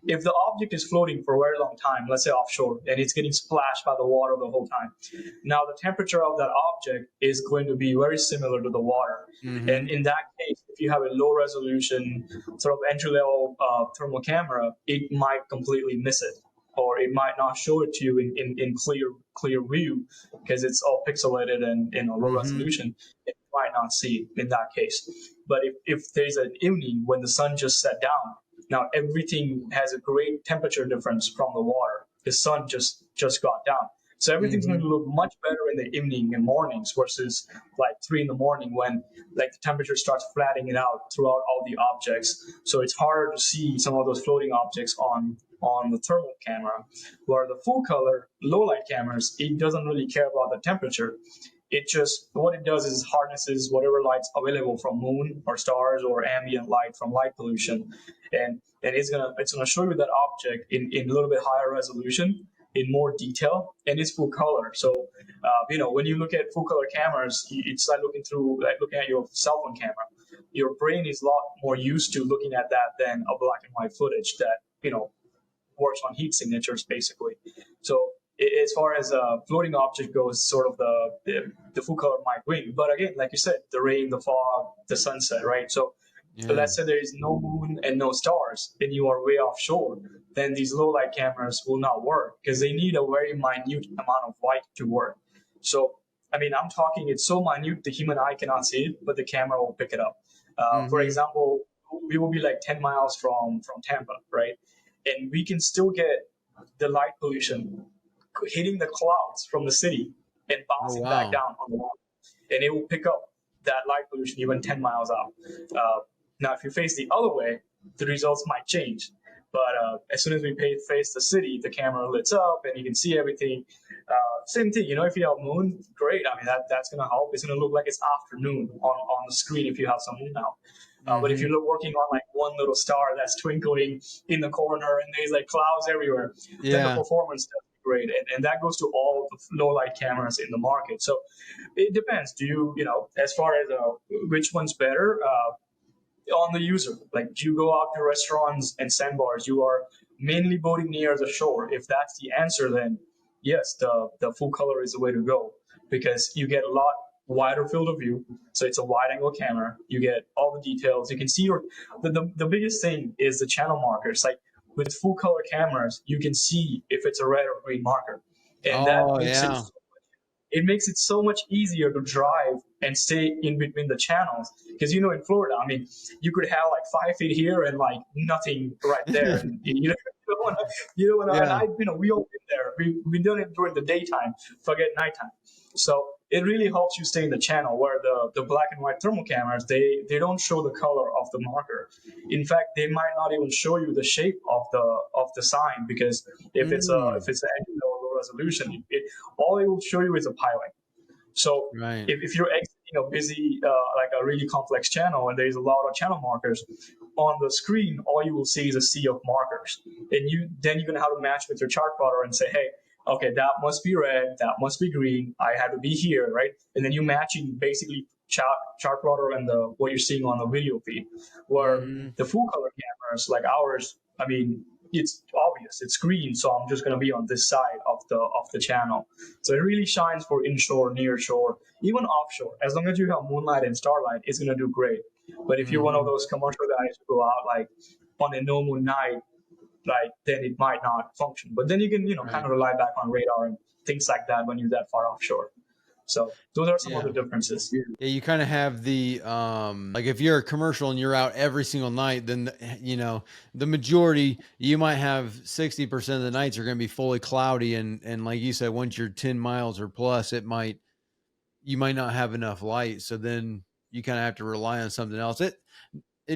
Speaker 1: if the object is floating for a very long time, let's say offshore, and it's getting splashed by the water the whole time, now the temperature of that object is going to be very similar to the water. And
Speaker 2: Mm-hmm.
Speaker 1: in that case, if you have a low resolution sort of entry level thermal camera, it might completely miss it. or it might not show it to you in clear view because it's all pixelated and in a low resolution. It might not see it in that case. But if there's an evening when the sun just set down, now everything has a great temperature difference from the water. The sun just got down. So everything's going to look much better in the evening and mornings versus like 3 in the morning when like the temperature starts flattening it out throughout all the objects. So it's harder to see some of those floating objects on the thermal camera. Where the full color low light cameras, it doesn't really care about the temperature. It just what it does is harnesses whatever light's available from moon or stars or ambient light from light pollution, and it's gonna show you that object in a little bit higher resolution in more detail and it's full color. So when you look at full color cameras, it's like looking at your cell phone camera. Your brain is a lot more used to looking at that than a black and white footage that works on heat signatures basically. So as far as a floating object goes, sort of the full color might win. But again, like you said, the rain, the fog, the sunset, right? So let's say there is no moon and no stars, and you are way offshore, then these low light cameras will not work because they need a very minute amount of light to work. So, I mean, I'm talking, it's so minute the human eye cannot see it, but the camera will pick it up. For example, we will be like 10 miles from Tampa, right? And we can still get the light pollution hitting the clouds from the city and bouncing back down on the water. And it will pick up that light pollution even 10 miles out. Now, if you face the other way, the results might change. But as soon as we face the city, the camera lights up and you can see everything. Same thing, if you have moon, great. I mean, that's going to help. It's going to look like it's afternoon on the screen if you have some moon out. But if you're working on like one little star that's twinkling in the corner and there's like clouds everywhere, then the performance doesn't be great. And that goes to all the low light cameras in the market. So it depends. Do you, as far as which one's better, on the user. Like, do you go out to restaurants and sandbars? You are mainly boating near the shore. If that's the answer, then yes, the full color is the way to go because you get a lot wider field of view. So it's a wide angle camera. You get all the details. You can see the biggest thing is the channel markers. Like with full color cameras, you can see if it's a red or green marker. And it makes it so much easier to drive and stay in between the channels. Because in Florida, I mean, you could have like 5 feet here and like nothing right there. And you don't want to. We all been there. We done it during the daytime. Forget nighttime. So it really helps you stay in the channel. Where the black and white thermal cameras, they don't show the color of the marker. In fact, they might not even show you the shape of the sign because if it's an resolution, all it will show you is a pilot. So if you're exiting a busy, like a really complex channel and there's a lot of channel markers on the screen, all you will see is a sea of markers. And then you're going to have to match with your chart plotter and say, hey, okay, that must be red, that must be green, I have to be here, right? And then you're matching basically chart plotter and what you're seeing on the video feed. Where the full color cameras like ours, I mean, it's obvious, it's green, so I'm just going to be on this side of the channel. So it really shines for inshore, near shore, even offshore. As long as you have moonlight and starlight, it's going to do great. But if you're one of those commercial guys who go out like on a no moon night, like then it might not function. But then you can kind of rely back on radar and things like that when you're that far offshore. So those are some of the differences.
Speaker 2: Yeah, you kind of have the like if you're a commercial and you're out every single night, then the majority, you might have 60% of the nights are going to be fully cloudy, and like you said, once you're 10 miles or plus, you might not have enough light, so then you kind of have to rely on something else. It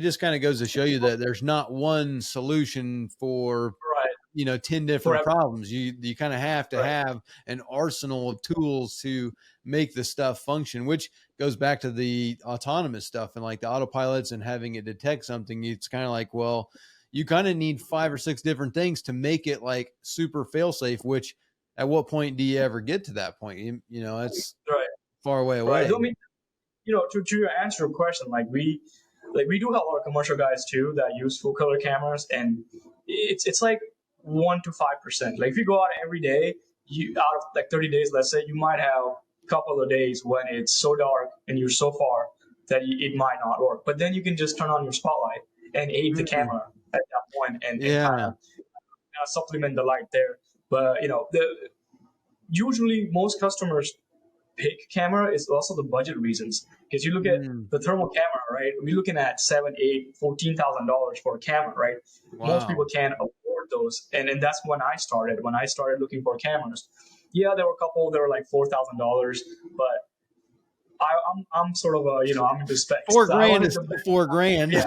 Speaker 2: just kind of goes to show you that there's not one solution for 10 different problems. You kind of have to have an arsenal of tools to make the stuff function, which goes back to the autonomous stuff and like the autopilots and having it detect something. It's kind of like, well, you kind of need 5 or 6 different things to make it like super fail safe, which at what point do you ever get to that point? It's far away.
Speaker 1: I mean, to answer your question, we do have a lot of commercial guys too that use full color cameras, and it's like 1 to 5%. Like if you go out every day, out of like 30 days, let's say, you might have a couple of days when it's so dark and you're so far that it might not work. But then you can just turn on your spotlight and aid the camera at that point and kind of supplement the light there. But usually most customers pick camera is also the budget reasons, because you look at
Speaker 2: Mm,
Speaker 1: the thermal camera, right? We're looking at seven, eight, $14,000 for a camera, right? Most people
Speaker 2: wow.
Speaker 1: can't afford those, and that's when I started. When I started looking for cameras, yeah, there were a couple that were like $4,000, but I'm sort of a I'm into specs.
Speaker 2: Four
Speaker 1: So I
Speaker 2: grand
Speaker 1: wanted
Speaker 2: is
Speaker 1: the
Speaker 2: still
Speaker 1: best.
Speaker 2: 4 grand.
Speaker 1: Yeah,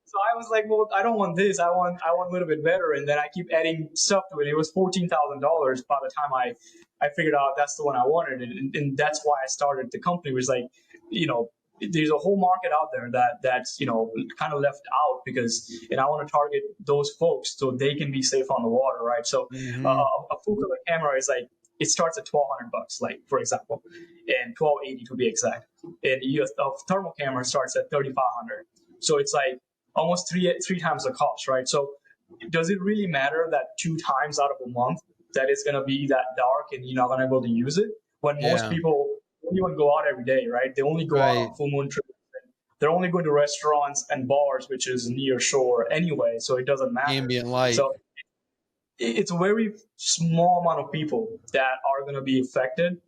Speaker 1: so I was like, well, I don't want this. I want a little bit better. And then I keep adding stuff to it. It was $14,000 by the time I figured out that's the one I wanted, and that's why I started the company. Was like, you know, there's a whole market out there that's kind of left out, because and I want to target those folks so they can be safe on the water, right? So
Speaker 2: Hmm.
Speaker 1: a full color camera is like, it starts at $1,200, like for example, and 1,280 to be exact. And a thermal camera starts at 3,500. So it's like almost three times the cost, right? So does it really matter that 2 times out of a month that it's gonna be that dark and you're not gonna be able to use it? When most
Speaker 2: Yeah,
Speaker 1: people don't even go out every day, right? They only go out
Speaker 2: right.
Speaker 1: on full moon trips. They're only going to restaurants and bars, which is near shore anyway, so it doesn't matter.
Speaker 2: Ambient light.
Speaker 1: So it's a very small amount of people that are going to be affected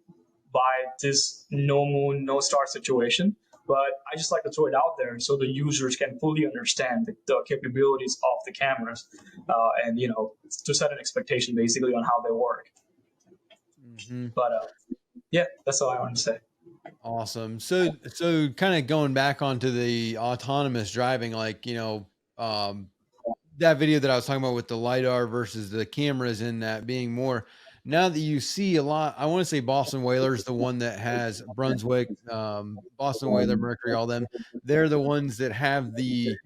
Speaker 1: by this no moon, no star situation. But I just like to throw it out there so the users can fully understand the capabilities of the cameras, and to set an expectation basically on how they work.
Speaker 2: Hmm.
Speaker 1: But yeah, that's all I want to say.
Speaker 2: Awesome. So kind of going back onto the autonomous driving, like, that video that I was talking about with the LiDAR versus the cameras in that being more, now that you see a lot, I want to say Boston Whaler's the one that has Brunswick, Boston Whaler, Mercury, all them. They're the ones that have the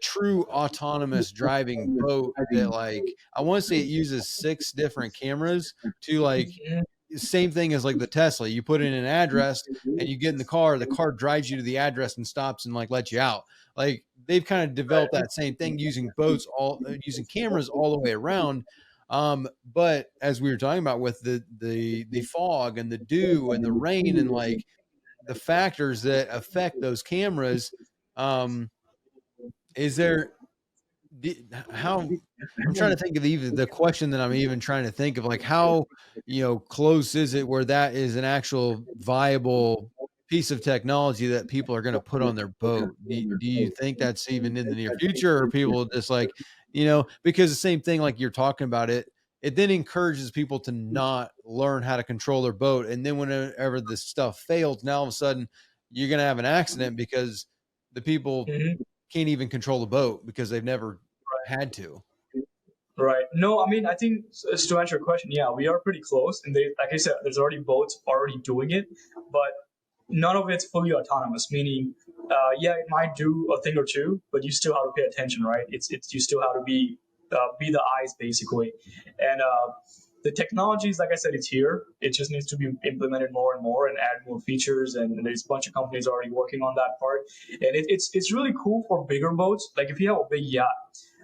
Speaker 2: true autonomous driving boat that, like, I want to say it uses 6 different cameras to, like,
Speaker 1: Mhm.
Speaker 2: same thing as like the Tesla. You put in an address and you get in the car drives you to the address and stops and like lets you out. Like, they've kind of developed
Speaker 1: Right.
Speaker 2: that same thing using boats, all using cameras all the way around. But as we were talking about with the fog and the dew and the rain and like the factors that affect those cameras, um, is there how, I'm trying to think of even the question that I'm even trying to think of, like, how, close is it where that is an actual viable piece of technology that people are going to put on their boat? Do you think that's even in the near future, or people just like, because the same thing, like you're talking about it then encourages people to not learn how to control their boat. And then whenever this stuff fails, now all of a sudden you're going to have an accident because the people
Speaker 1: Mhm.
Speaker 2: can't even control the boat because they've never had to.
Speaker 1: Right. No, I mean, I think to answer your question, yeah, we are pretty close. And like I said, there's already boats already doing it, but none of it's fully autonomous. Meaning, yeah, it might do a thing or two, but you still have to pay attention, right? It's you still have to be the eyes basically, and the technologies, like I said, it's here. It just needs to be implemented more and more and add more features. And there's a bunch of companies already working on that part. And it's really cool for bigger boats. Like if you have a big yacht,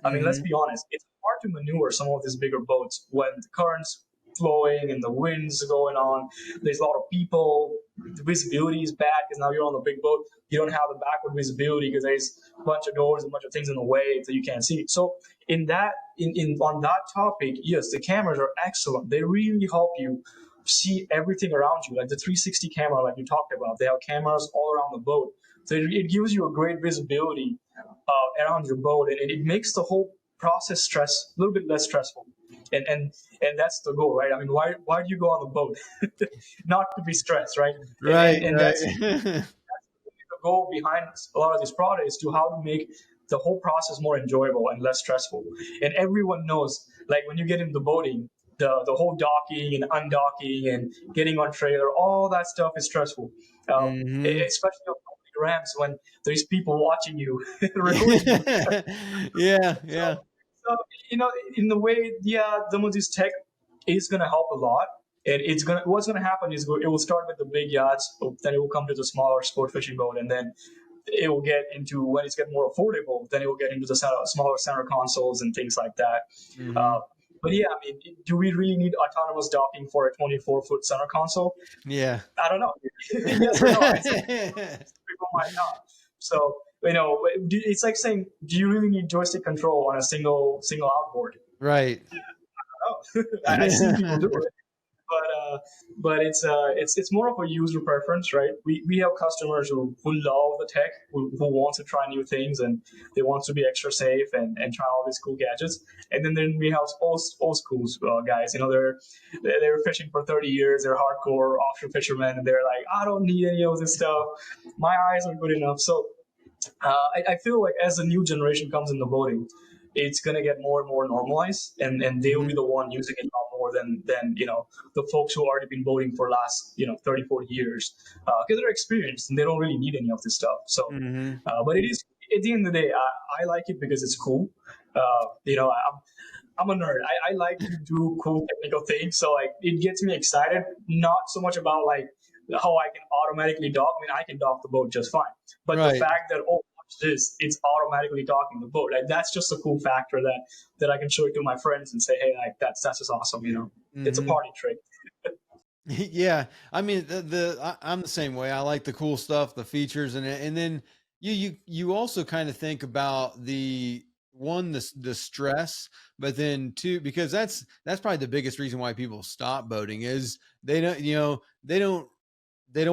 Speaker 1: I mean, let's
Speaker 2: Mhm.
Speaker 1: be honest, it's hard to maneuver some of these bigger boats when the current's flowing and the winds going on. There's a lot of people. The visibility is bad because now you're on the big boat. You don't have the backward visibility because there's a bunch of doors and a bunch of things in the way that you can't see. So in on that topic, yes, the cameras are excellent. They really help you see everything around you, like the 360 camera, like you talked about. They have cameras all around the boat, so it gives you a great visibility around your boat, and it makes the whole process a little bit less stressful. And that's the goal, right? I mean, why do you go on the boat? Not to be stressed, right? And
Speaker 2: Right,
Speaker 1: and and
Speaker 2: right.
Speaker 1: that's the goal behind a lot of these products, is to how to make the whole process more enjoyable and less stressful. And everyone knows, like when you get into boating, the whole docking and undocking and getting on trailer, all that stuff is stressful.
Speaker 2: Mhm.
Speaker 1: Especially on public ramps when there's people watching you, recording you.
Speaker 2: Yeah,
Speaker 1: So,
Speaker 2: yeah.
Speaker 1: so in the way, yeah, some of this tech is gonna help a lot. And what's gonna happen is it will start with the big yachts, then it will come to the smaller sport fishing boat, and then it will get into, when it's getting more affordable, then it will get into the smaller center consoles and things like that. Uh,
Speaker 2: Mhm.
Speaker 1: but yeah, I mean, do we really need autonomous docking for a 24-foot center console?
Speaker 2: Yeah.
Speaker 1: I don't know. Yes or no, right? Some people might not. So it's like saying, do you really need joystick control on a single outboard?
Speaker 2: Right.
Speaker 1: Oh, I see people do it, but it's more of a user preference, right? We have customers who love the tech, who want to try new things, and they want to be extra safe and try all these cool gadgets. And then we have old school guys. They're fishing for 30 years. They're hardcore offshore fishermen, and they're like, I don't need any of this stuff. My eyes are good enough. So I feel like as the new generation comes in the boating, it's going to get more and more normalized, and they will be the one using it a lot more than the folks who already been boating for last 30, 40 years, because they're experienced and they don't really need any of this stuff. So
Speaker 2: Mm-hmm.
Speaker 1: but it is, at the end of the day, I like it because it's cool. I'm a nerd. I like to do cool technical things, so like it gets me excited. Not so much about like how I can automatically dock. I mean, I can dock the boat just fine, but the
Speaker 2: Right.
Speaker 1: fact that, oh, watch this, it's automatically docking the boat. Like, that's just a cool factor that I can show it to my friends and say, hey, like that's just awesome. It's a
Speaker 2: Mm-hmm.
Speaker 1: party trick.
Speaker 2: Yeah, I mean I'm the same way. I like the cool stuff, the features, and then you also kind of think about the stress, but then two, because that's probably the biggest reason why people stop boating is they don't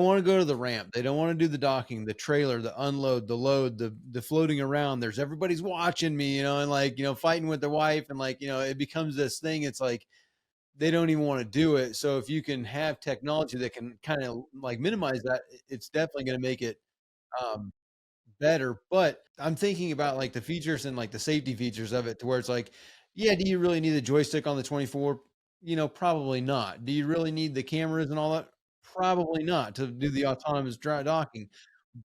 Speaker 2: want to go to the ramp, they don't want to do the docking, the trailer, the unload, the load, the floating around. There's everybody's watching me, and like fighting with their wife, and like it becomes this thing. It's like they don't even want to do it. So if you can have technology that can kind of like minimize that, it's definitely going to make it um, better. But I'm thinking about like the features and like the safety features of it, to where it's like, yeah, do you really need a joystick on the 24? Probably not. Do you really need the cameras and all that? Probably not, to do the autonomous dry docking.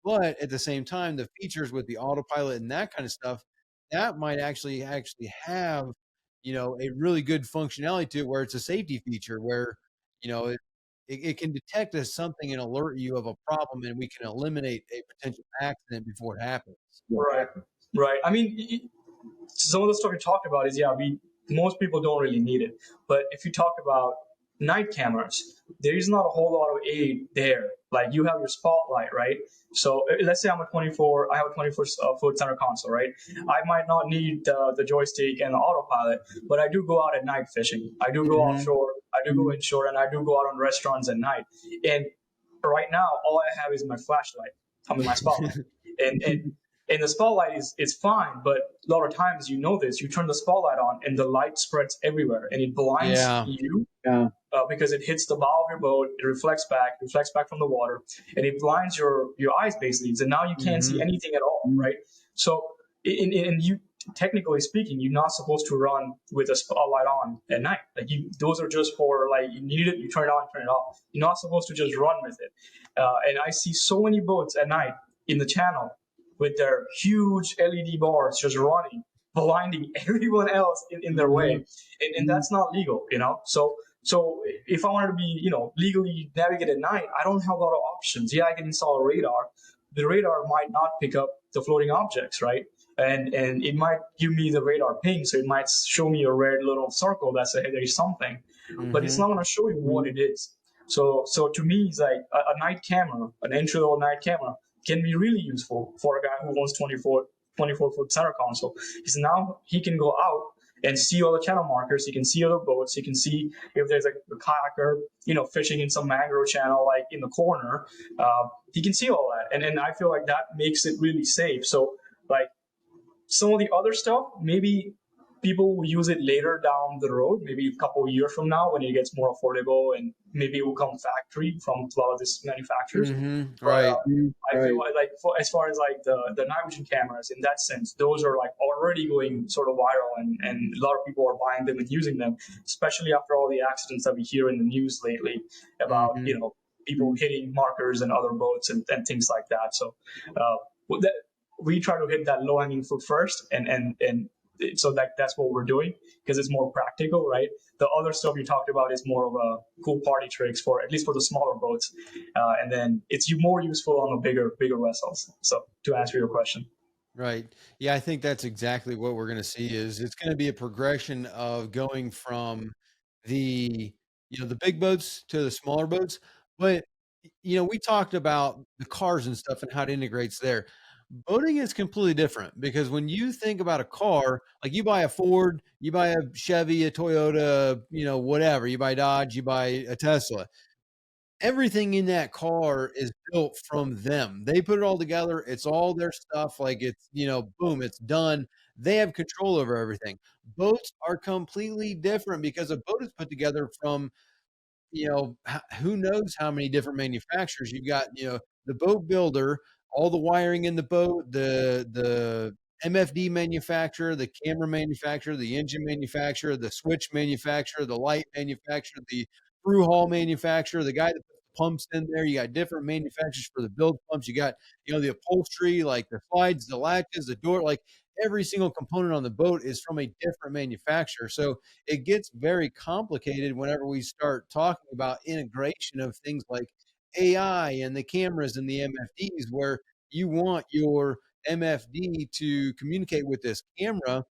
Speaker 2: But at the same time, the features with the autopilot and that kind of stuff, that might actually have, a really good functionality to it, where it's a safety feature where, it can detect as something and alert you of a problem, and we can eliminate a potential accident before it happens.
Speaker 1: Right, right. I mean, some of the stuff you talked about is, yeah, we most people don't really need it. But if you talk about night cameras, there is not a whole lot of aid there. Like, you have your spotlight, right? So let's say I have a 24-foot center console, right? I might not need the joystick and the autopilot, but I do go out at night fishing. I do go
Speaker 2: Mm-hmm.
Speaker 1: offshore. I do go inshore, and I do go out on restaurants at night. And right now, all I have is my flashlight. I mean, my spotlight, and the spotlight is fine, but a lot of times, this, you turn the spotlight on and the light spreads everywhere and it blinds
Speaker 2: Yeah.
Speaker 1: you, because it hits the bow of your boat, it reflects back from the water, and it blinds your eyes basically. So now you can't see
Speaker 2: Mm-hmm.
Speaker 1: anything at all, right? So in you technically speaking, you're not supposed to run with a spotlight on at night. Like, those are just for, like, you need it, you turn it on, turn it off. You're not supposed to just run with it. And I see so many boats at night in the channel with their huge LED bars just running, blinding everyone else in their way, and that's not legal. So if I wanted to be, legally navigate at night, I don't have a lot of options. Yeah, I can install a radar. The radar might not pick up the floating objects, right? And it might give me the radar ping, so it might show me a red little circle that says, hey, there's something, but it's
Speaker 2: Mm-hmm.
Speaker 1: not going to show you what it is. So to me, it's like a night camera, an entry level night camera, can be really useful for a guy who wants 24-foot center console. Because now he can go out and see all the channel markers. He can see other boats. He can see if there's a kayaker, fishing in some mangrove channel, like in the corner. He can see all that. And I feel like that makes it really safe. So, like, some of the other stuff, maybe people will use it later down the road, maybe a couple of years from now when it gets more affordable, and maybe it will come factory from a lot of these manufacturers.
Speaker 2: Mm-hmm.
Speaker 1: But
Speaker 2: Right.
Speaker 1: I feel like, as far as like the night vision cameras, in that sense, those are like already going sort of viral, and a lot of people are buying them and using them, especially after all the accidents that we hear in the news lately about,
Speaker 2: Mm-hmm.
Speaker 1: people hitting markers and other boats and things like that. So that, we try to hit that low hanging fruit first, and so that's what we're doing, because it's more practical, right? The other stuff you talked about is more of a cool party tricks, for at least for the smaller boats, and then it's more useful on the bigger vessels. So, to answer your question.
Speaker 2: Right. Yeah, I think that's exactly what we're going to see. Is it's going to be a progression of going from the the big boats to the smaller boats. But we talked about the cars and stuff and how it integrates there. Boating is completely different because when you think about a car, like you buy a Ford, you buy a Chevy, a Toyota, whatever, you buy Dodge, you buy a Tesla. Everything in that car is built from them. They put it all together. It's all their stuff. Like it's, boom, it's done. They have control over everything. Boats are completely different because a boat is put together from who knows how many different manufacturers. You've got, the boat builder, all the wiring in the boat, the MFD manufacturer, the camera manufacturer, the engine manufacturer, the switch manufacturer, the light manufacturer, the through hull manufacturer, the guy that puts the pumps in there. You got different manufacturers for the build pumps. You got, the upholstery, like the slides, the latches, the door, like every single component on the boat is from a different manufacturer. So it gets very complicated whenever we start talking about integration of things like AI and the cameras and the MFDs, where you want your MFD to communicate with this camera,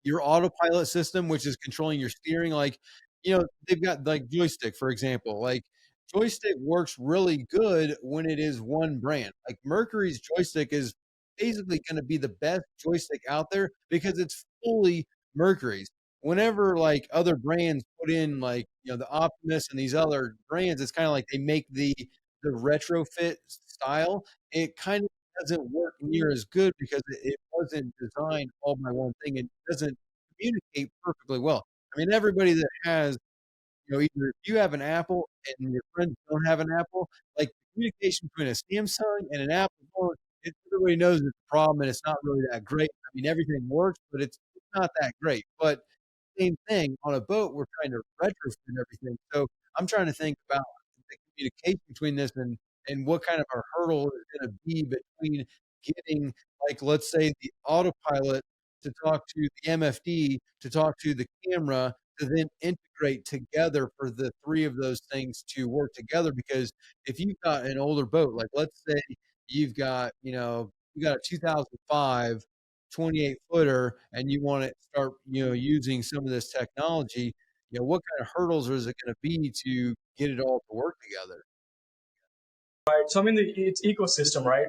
Speaker 2: your autopilot system, which is controlling your steering. Like, they've got like joystick, for example. Like joystick works really good when it is one brand. Like Mercury's joystick is basically going to be the best joystick out there because it's fully Mercury's. Whenever like other brands put in like, the Optimus and these other brands, it's kind of like they make the retrofit style. It kind of doesn't work near as good because it wasn't designed all by one thing. It doesn't communicate perfectly well. I mean, everybody that has, either if you have an Apple and your friends don't have an Apple, like communication between a Samsung and an Apple phone, everybody knows it's a problem and it's not really that great. I mean, everything works, but it's not that great. But same thing on a boat, we're trying to retrofit everything. So I'm trying to think about the communication between this and what kind of a hurdle is going to be between getting, like, let's say, the autopilot to talk to the MFD, to talk to the camera, to then integrate together for the three of those things to work together. Because if you've got an older boat, like let's say you've got, you got a 2005 28 footer and you want to start, using some of this technology, what kind of hurdles is it going to be to get it all to work together?
Speaker 1: Right. So I mean, it's ecosystem, right?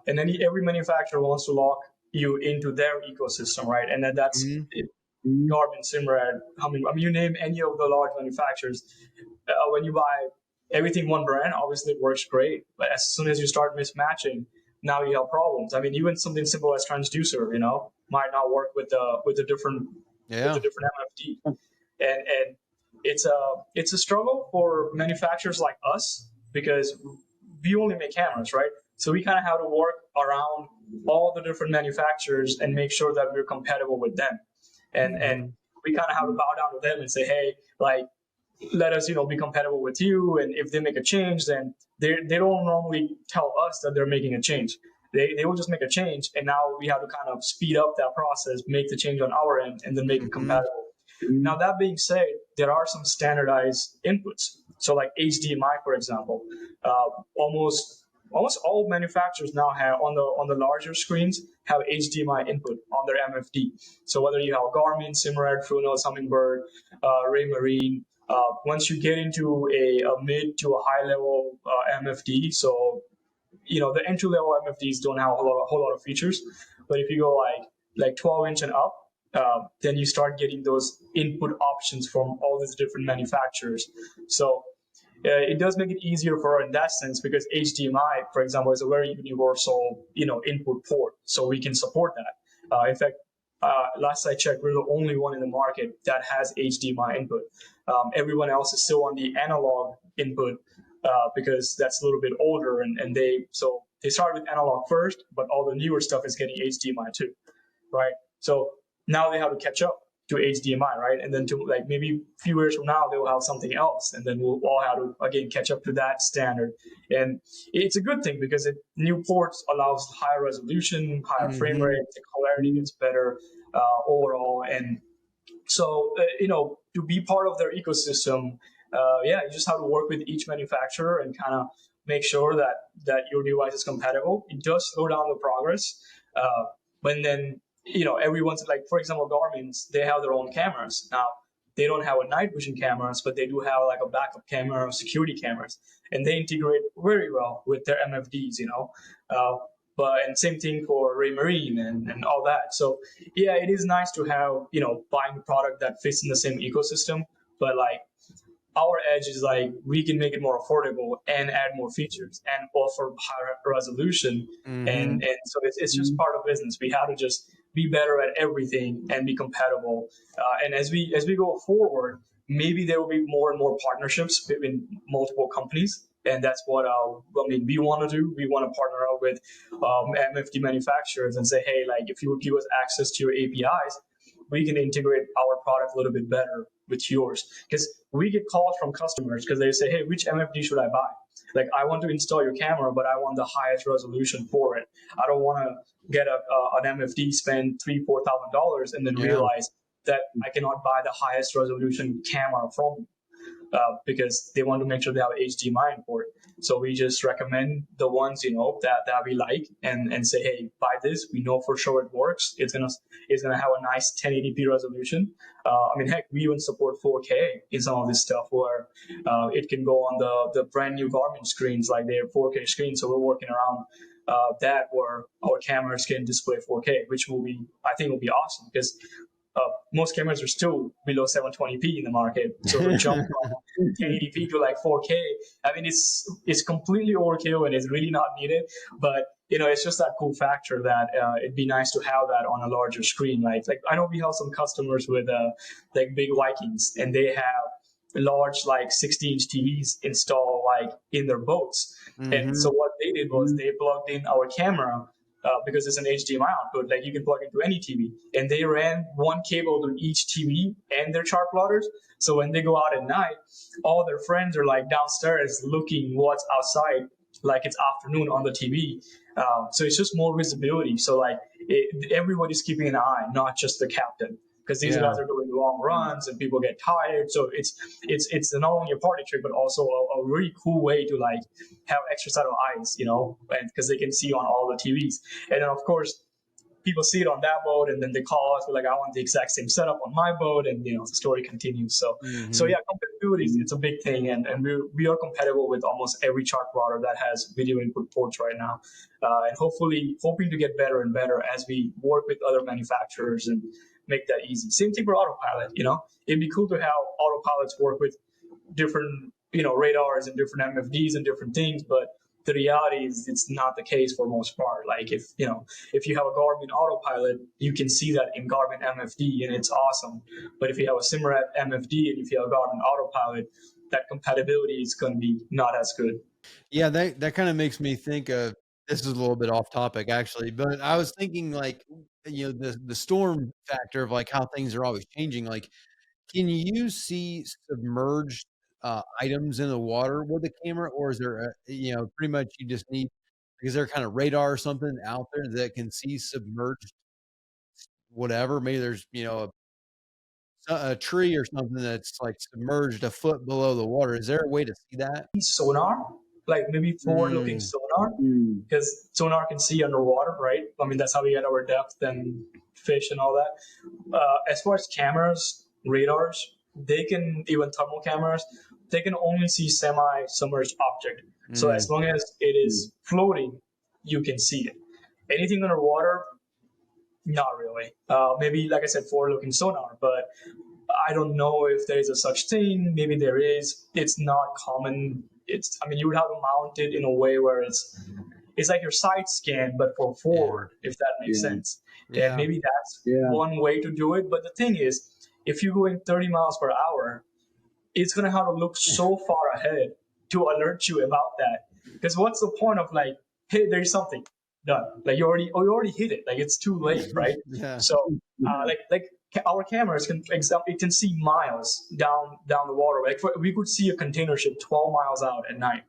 Speaker 1: And then every manufacturer wants to lock you into their ecosystem, right? And then that's
Speaker 2: Mhm.
Speaker 1: it. Garmin, Simrad, I mean, you name any of the large manufacturers. When you buy everything one brand, obviously it works great. But as soon as you start mismatching, now you have problems. I mean, even something simple as transducer, might not work with the different
Speaker 2: Yeah.
Speaker 1: MFD, and it's a struggle for manufacturers like us because we only make cameras, right? So we kind of have to work around all the different manufacturers and make sure that we're compatible with them, and
Speaker 2: Mhm.
Speaker 1: we kind of have to bow down to them and say, hey, like, let us be compatible with you, and if they make a change, then they don't normally tell us that they're making a change. They will just make a change, and now we have to kind of speed up that process, make the change on our end, and then make it
Speaker 2: Mhm.
Speaker 1: compatible. Now, that being said, there are some standardized inputs. So, like HDMI, for example, uh, almost all manufacturers now have on the larger screens have HDMI input on their MFD. So whether you have Garmin, Simrad, Funos, Hummingbird, Raymarine, once you get into a mid to a high level MFD, so the entry level MFDs don't have a whole lot of features, but if you go like 12-inch and up, then you start getting those input options from all these different manufacturers. So it does make it easier for us in that sense because HDMI, for example, is a very universal input port, so we can support that. In fact, last I checked, we're the only one in the market that has HDMI input. Everyone else is still on the analog input because that's a little bit older, and they started with analog first, but all the newer stuff is getting HDMI too, right? So now they have to catch up to HDMI, right? And then to like maybe a few years from now, they will have something else, and then we'll all have to again catch up to that standard. And it's a good thing because new ports allows higher resolution, higher frame
Speaker 2: Mhm.
Speaker 1: rate, the clarity gets better overall, and so to be part of their ecosystem, yeah, you just have to work with each manufacturer and kind of make sure that your device is compatible. It does slow down the progress, but then everyone's like, for example, Garmin's, they have their own cameras now. They don't have a night vision cameras, but they do have like a backup camera or security cameras, and they integrate very well with their MFDs. Uh, and same thing for Ray Marine and all that. So yeah, it is nice to have, buying a product that fits in the same ecosystem, but like our edge is like we can make it more affordable and add more features and offer higher resolution.
Speaker 2: Mm-hmm.
Speaker 1: And so it's just part of business. We have to just be better at everything and be compatible. And as we go forward, maybe there will be more and more partnerships between multiple companies. And that's what we want to do. We want to partner up with MFD manufacturers and say, hey, like if you would give us access to your APIs, we can integrate our product a little bit better with yours. Because we get calls from customers because they say, hey, which MFD should I buy? Like, I want to install your camera, but I want the highest resolution for it. I don't want to get an MFD, spend $3,000-$4,000, and then
Speaker 2: Yeah.
Speaker 1: realize that I cannot buy the highest resolution camera from you. Because they want to make sure they have HDMI input. So we just recommend the ones that we like and say, hey, buy this. We know for sure it works. It's gonna have a nice 1080p resolution. Heck, we even support 4K in some of this stuff where it can go on the brand new Garmin screens, like their 4K screens. So we're working around that where our cameras can display 4K, which I think will be awesome because most cameras are still below 720p in the market. So to jump from 1080p to like 4K, it's completely overkill and it's really not needed. But it's just that cool factor that it'd be nice to have that on a larger screen. Like I know we have some customers with like big Vikings, and they have large like 60-inch TVs installed like in their boats.
Speaker 2: Mm-hmm.
Speaker 1: And so what they did was they plugged in our camera because it's an HDMI output, like you can plug into any TV. And they ran one cable to each TV and their chart plotters. So when they go out at night, all their friends are like downstairs looking what's outside, like it's afternoon on the TV. So it's just more visibility. So like everybody's keeping an eye, not just the captain. Because these guys are doing long runs and people get tired. So it's not only a party trick, but also a really cool way to like have extra set of eyes, and because they can see on all the TVs. And then of course people see it on that boat, and then they call us. We're like, I want the exact same setup on my boat, and the story continues. So so yeah, compatibility it's a big thing, and we are compatible with almost every chart plotter that has video input ports right now, and hopefully hoping to get better and better as we work with other manufacturers and make that easy. Same thing for autopilot. It'd be cool to have autopilots work with different radars and different MFDs and different things, but the reality is it's not the case for most part. Like if you have a Garmin autopilot, you can see that in Garmin MFD and it's awesome. But if you have a Simrad MFD and if you have a Garmin autopilot, that compatibility is going to be not as good.
Speaker 2: Yeah, that kind of makes me think of, this is a little bit off topic actually, but I was thinking like, the storm factor of like how things are always changing. Like, can you see submerged items in the water with the camera, or is there pretty much you just need, is there kind of radar or something out there that can see submerged whatever? Maybe there's a tree or something that's like submerged a foot below the water. Is there a way to see that?
Speaker 1: Sonar, like maybe forward-looking sonar, because sonar can see underwater, right? That's how we get our depth and fish and all that. As far as cameras, radars, they can, even thermal cameras, they can only see semi-submerged object. So as long as it is floating, you can see it. Anything underwater, not really. Maybe, like I said, forward-looking sonar, but I don't know if there is a such thing. Maybe there is. It's not common. You would have to mount it in a way where it's like your side scan, but for forward, if that makes sense.
Speaker 2: Yeah.
Speaker 1: And maybe that's one way to do it. But the thing is, if you're going 30 miles per hour, it's going to have to look so far ahead to alert you about that. Because what's the point of like, hey, there's something done. Like you already hit it. Like it's too late, right?
Speaker 2: Yeah.
Speaker 1: So like our cameras it can see miles down the water. Like we could see a container ship 12 miles out at night.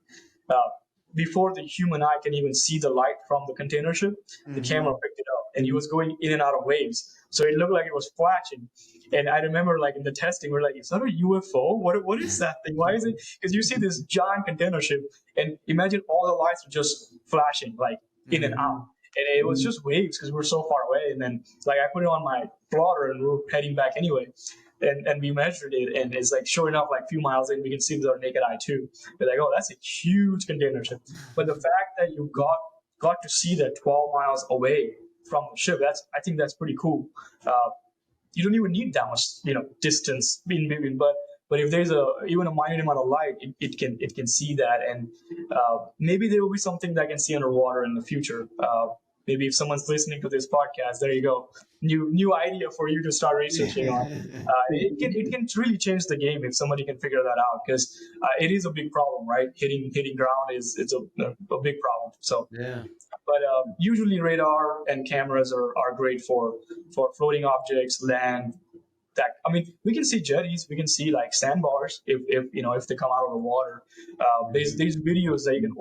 Speaker 1: Before the human eye can even see the light from the container ship, the camera picked it up, and it was going in and out of waves. So it looked like it was flashing. And I remember, like in the testing, we're like, "Is that a UFO? What is that thing? Why is it?" Because you see this giant container ship, and imagine all the lights are just flashing, like in and out. And it was just waves because we're so far away. And then, like, I put it on my plotter, and we were heading back anyway. And we measured it, and it's like, sure enough, like a few miles in, we can see with our naked eye too. We're like, oh, that's a huge container ship. But the fact that you got got to see that 12 miles away from the ship. I think that's pretty cool. You don't even need that much, distance in between. But if there's even a minute amount of light, it can see that, and maybe there will be something that can see underwater in the future. Maybe if someone's listening to this podcast, there you go, new idea for you to start researching on. It can really change the game if somebody can figure that out, because it is a big problem, right? Hitting ground it's a big problem. So
Speaker 2: Yeah.
Speaker 1: but usually radar and cameras are great for floating objects, land. That, I mean, we can see jetties, we can see like sandbars if they come out of the water. There's videos that you can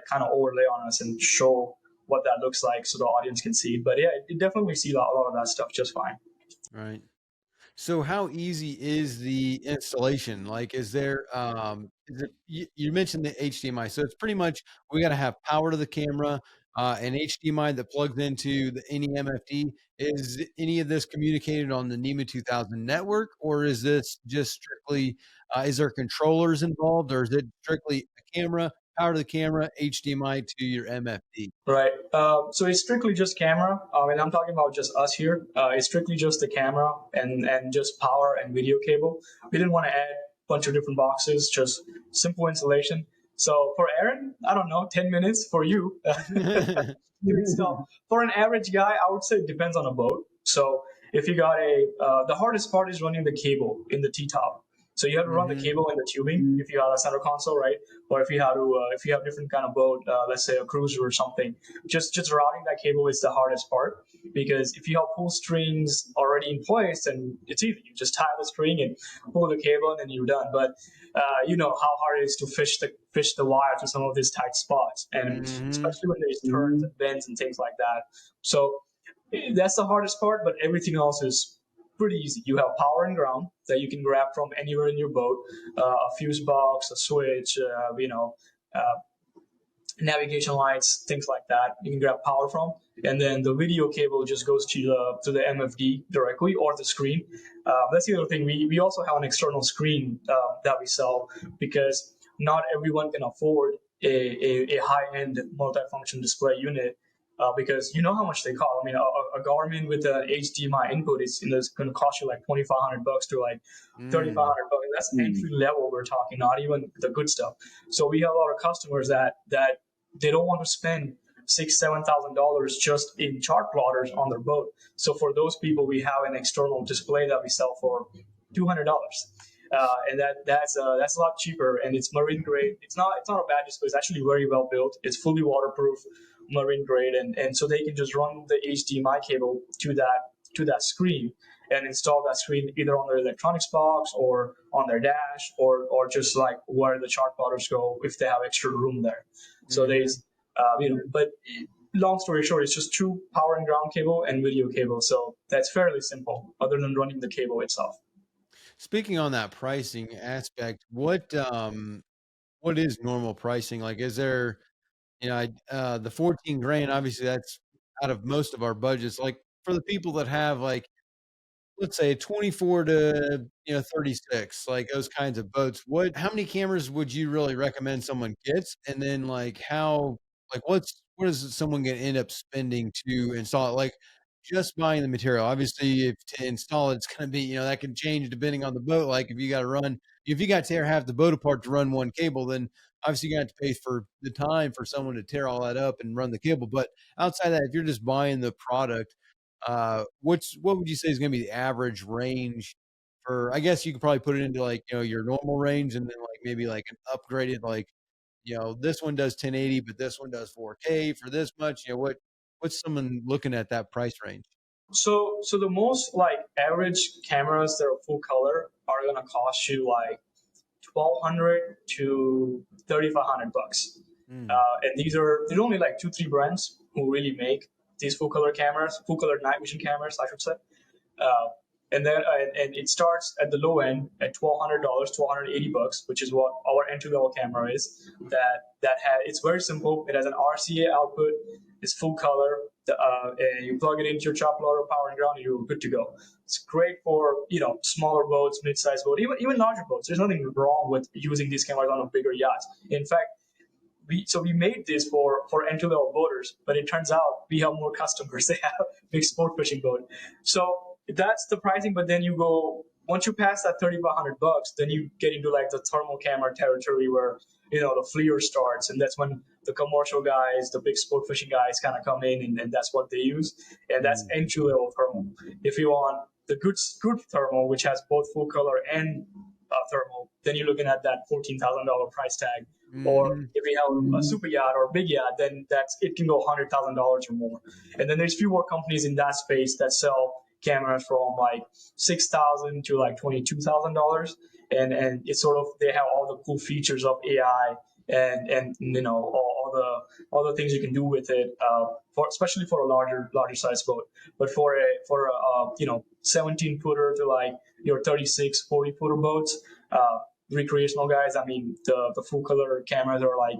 Speaker 1: kind of overlay on us and show what that looks like so the audience can see. But yeah, it definitely see a lot of that stuff just fine.
Speaker 2: Right. So how easy is the installation? Like, is it, you mentioned the HDMI. So it's pretty much, we got to have power to the camera, and HDMI that plugs into any MFD. Is any of this communicated on the NEMA 2000 network, or is this just strictly, is there controllers involved, or is it strictly a camera, power to the camera, HDMI to your MFD?
Speaker 1: Right. So it's strictly just camera. And I'm talking about just us here. It's strictly just the camera and just power and video cable. We didn't want to add a bunch of different boxes, just simple installation. So for Aaron, I don't know, 10 minutes for you. You install. For an average guy, I would say it depends on a boat. So if you got the hardest part is running the cable in the T-top. So you have to run the cable in the tubing if you have a center console, right? Or if you have different kind of boat, let's say a cruiser or something, just routing that cable is the hardest part, because if you have pull strings already in place, then it's easy. You just tie the string and pull the cable, and then you're done. But you know how hard it is to fish the wire to some of these tight spots, and especially when there's turns and bends and things like that. So that's the hardest part, but everything else is pretty easy. You have power and ground that you can grab from anywhere in your boat, a fuse box, a switch, uh, navigation lights, things like that. You can grab power from, and then the video cable just goes to the MFD directly, or the screen. That's the other thing. We also have an external screen that we sell, because not everyone can afford a high end multifunction display unit. Because you know how much they cost. I mean, a Garmin with an HDMI input is going to cost you like $2,500 to like $3,500. That's entry level we're talking, not even the good stuff. So we have a lot of customers that they don't want to spend $6,000-7,000 just in chart plotters on their boat. So for those people, we have an external display that we sell for $200. And that's a lot cheaper, and it's marine grade. It's not a bad display. It's actually very well built. It's fully waterproof, marine grade, and so they can just run the HDMI cable to that screen and install that screen either on their electronics box or on their dash, or just like where the chart plotters go if they have extra room there. So there's but long story short, it's just two power and ground cable and video cable. So that's fairly simple, other than running the cable itself.
Speaker 2: Speaking on that pricing aspect, what is normal pricing? Like, is there, the 14 grand, obviously that's out of most of our budgets. Like, for the people that have, like, let's say 24 to, 36, like those kinds of boats, how many cameras would you really recommend someone gets? And then like what is someone going to end up spending to install it? Like, just buying the material. Obviously, if to install it, it's going to be, that can change depending on the boat. Like, if you got to tear half the boat apart to run one cable, then obviously you're going to have to pay for the time for someone to tear all that up and run the cable. But outside that, if you're just buying the product, what would you say is going to be the average range for? I guess you could probably put it into like, your normal range, and then like maybe like an upgraded, like, this one does 1080, but this one does 4K for this much. What's someone looking at that price range?
Speaker 1: So the most like average cameras that are full color are gonna cost you like 1,200 to 3,500 bucks.
Speaker 2: Mm.
Speaker 1: And there's only like 2-3 brands who really make these full color cameras, full color night vision cameras, I should say. Uh, and it starts at the low end at $1,200, 280 bucks, which is what our entry level camera is. It's very simple. It has an RCA output. It's full color. And you plug it into your chop loader, power and ground, and you're good to go. It's great for smaller boats, mid-sized boats, even larger boats. There's nothing wrong with using these cameras on a bigger yacht. In fact, we made this for entry level boaters, but it turns out we have more customers. They have big sport fishing boat, so that's the pricing. But then you go once you pass that $3,500, then you get into like the thermal camera territory where the FLIR starts, and that's when the commercial guys, the big sport fishing guys, kind of come in, and that's what they use, and that's entry level thermal. If you want the good thermal, which has both full color and thermal, then you're looking at that $14,000 price tag. Or if you have a super yacht or a big yacht, then it can go $100,000 or more. And then there's few more companies in that space that sell cameras from like $6,000 to like $22,000, and it's sort of they have all the cool features of AI and all the things you can do with it, especially for a larger size boat. But for a 17 footer to like your 36, 40 footer boats, recreational guys, I mean the full color cameras are like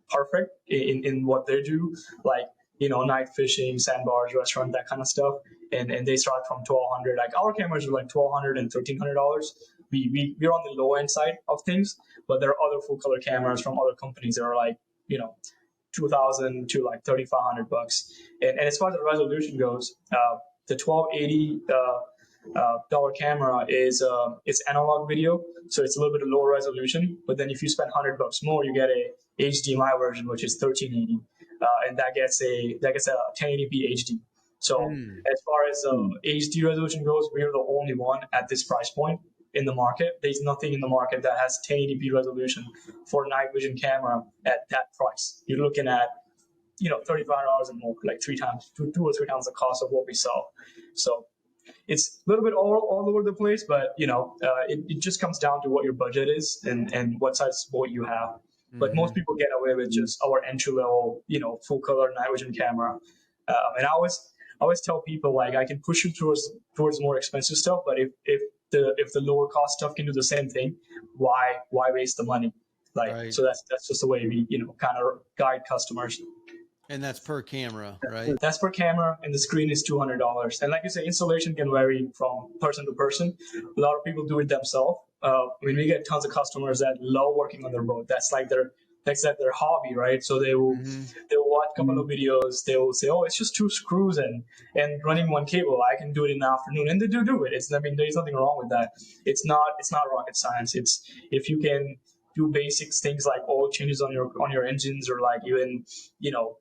Speaker 1: perfect in what they do, like night fishing, sandbars, restaurant, that kind of stuff, and they start from 1,200. Like our cameras are like $1,200 and $1,300. We're on the low end side of things, but there are other full color cameras from other companies that are like 2,000 to like $3,500. And as far as the resolution goes, the 1280 dollar camera is it's analog video, so it's a little bit lower resolution. But then if you spend $100 more, you get a HDMI version, which is 1380, and that gets a 1080p HD. So as far as HD resolution goes, we're the only one at this price point in the market. There's nothing in the market that has 1080p resolution for night vision camera at that price. You're looking at $35 and more, like two or three times the cost of what we sell. So it's a little bit all over the place, but it just comes down to what your budget is and what size boat you have. But most people get away with just our entry level, full color night vision camera. And I always tell people, like, I can push you towards more expensive stuff, but if the lower cost stuff can do the same thing, why waste the money? Like, right. So that's just the way we kind of guide customers.
Speaker 2: And that's per camera, right?
Speaker 1: That's per camera, and the screen is $200. And like you say, installation can vary from person to person. A lot of people do it themselves. We get tons of customers that love working on their boat. That's their hobby, right? So they will watch a couple of videos. They will say, "Oh, it's just two screws and running one cable. I can do it in the afternoon," and they do it. There's nothing wrong with that. It's not rocket science. It's if you can do basic things like oil changes on your engines, or like even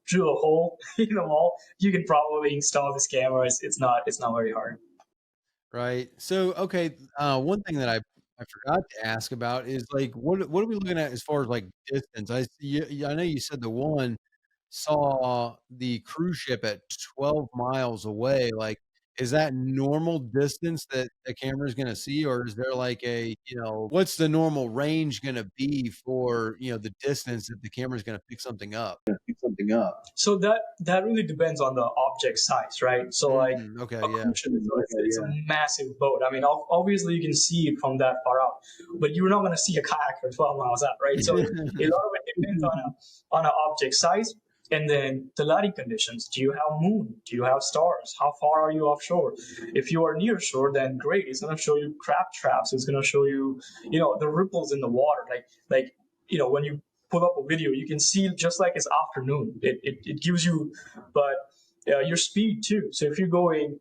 Speaker 1: drill a hole in the wall, you can probably install this camera. It's not very hard.
Speaker 2: Right. So okay, one thing that I forgot to ask about is like what are we looking at as far as like distance? I know you said the one saw the cruise ship at 12 miles away. Like, is that normal distance that a camera is going to see, or is there like what's the normal range going to be for the distance that the camera is going to pick something up?
Speaker 1: So that really depends on the object size, right? So like cruise ship it's a massive boat. I mean, obviously you can see it from that far out, but you're not going to see a kayaker 12 miles out, right? So a lot of it depends on an object size. And then the lighting conditions. Do you have moon? Do you have stars? How far are you offshore? If you are near shore, then great. It's going to show you crab traps. It's going to show you, the ripples in the water. Like when you pull up a video, you can see just like it's afternoon. It gives you, but your speed too. So if you're going,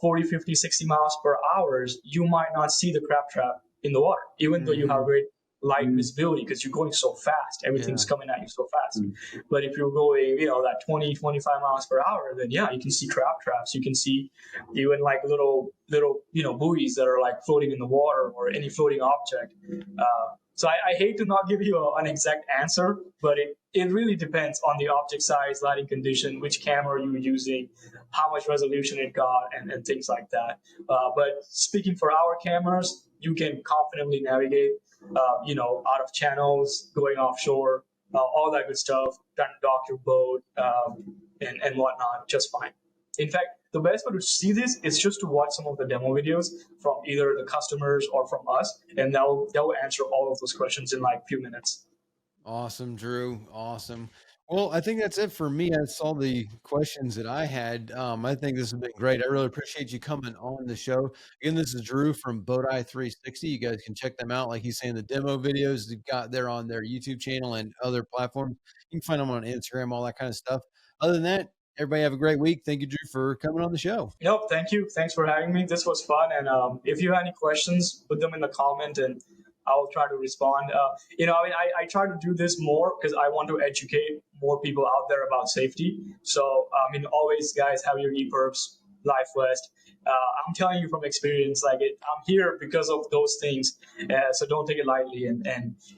Speaker 1: 40, 50, 60 miles per hour, you might not see the crab trap in the water, even though you have great light visibility because you're going so fast. Everything's coming at you so fast. But if you're going, that 20, 25 miles per hour, then you can see crab traps. You can see even like little, buoys that are like floating in the water, or any floating object. So I hate to not give you an exact answer, but it really depends on the object size, lighting condition, which camera you're using, how much resolution it got, and things like that. But speaking for our cameras, you can confidently navigate out of channels, going offshore, all that good stuff, trying to dock your boat, and whatnot, just fine. In fact, the best way to see this is just to watch some of the demo videos from either the customers or from us, and that will answer all of those questions in like a few minutes.
Speaker 2: Awesome, Drew. Awesome. Well, I think that's it for me. That's all the questions that I had. I think this has been great. I really appreciate you coming on the show. Again, this is Drew from Boat Eye 360. You guys can check them out. Like he's saying, the demo videos they've got there on their YouTube channel and other platforms. You can find them on Instagram, all that kind of stuff. Other than that, everybody have a great week. Thank you, Drew, for coming on the show.
Speaker 1: Nope, thank you. Thanks for having me. This was fun. And if you have any questions, put them in the comment and I'll try to respond. I try to do this more because I want to educate more people out there about safety. So, always, guys, have your EPIRBs, Life Vest. I'm telling you from experience, I'm here because of those things. So don't take it lightly. And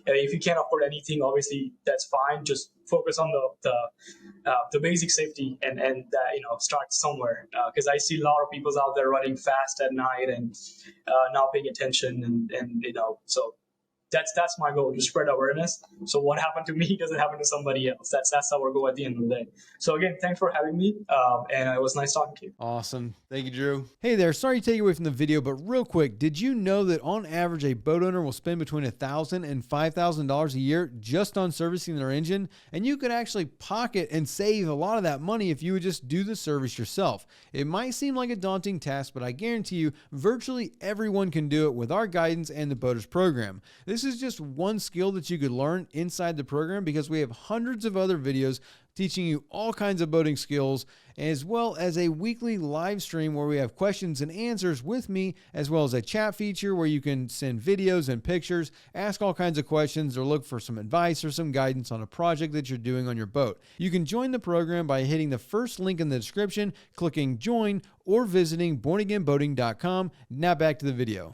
Speaker 1: if you can't afford anything, obviously that's fine. Just focus on the basic safety and start somewhere. Because I see a lot of people out there running fast at night and not paying attention so that's my goal, to spread awareness. So what happened to me doesn't happen to somebody else. That's our goal at the end of the day. So again, thanks for having me, and it was nice talking to you.
Speaker 2: Awesome. Thank you, Drew. Hey there. Sorry to take you away from the video, but real quick, did you know that on average, a boat owner will spend between $1,000 and $5,000 a year just on servicing their engine? And you could actually pocket and save a lot of that money if you would just do the service yourself. It might seem like a daunting task, but I guarantee you, virtually everyone can do it with our guidance and the Boaters program. This is just one skill that you could learn inside the program because we have hundreds of other videos teaching you all kinds of boating skills, as well as a weekly live stream where we have questions and answers with me, as well as a chat feature where you can send videos and pictures, ask all kinds of questions, or look for some advice or some guidance on a project that you're doing on your boat. You can join the program by hitting the first link in the description, clicking join, or visiting bornagainboating.com. Now back to the video.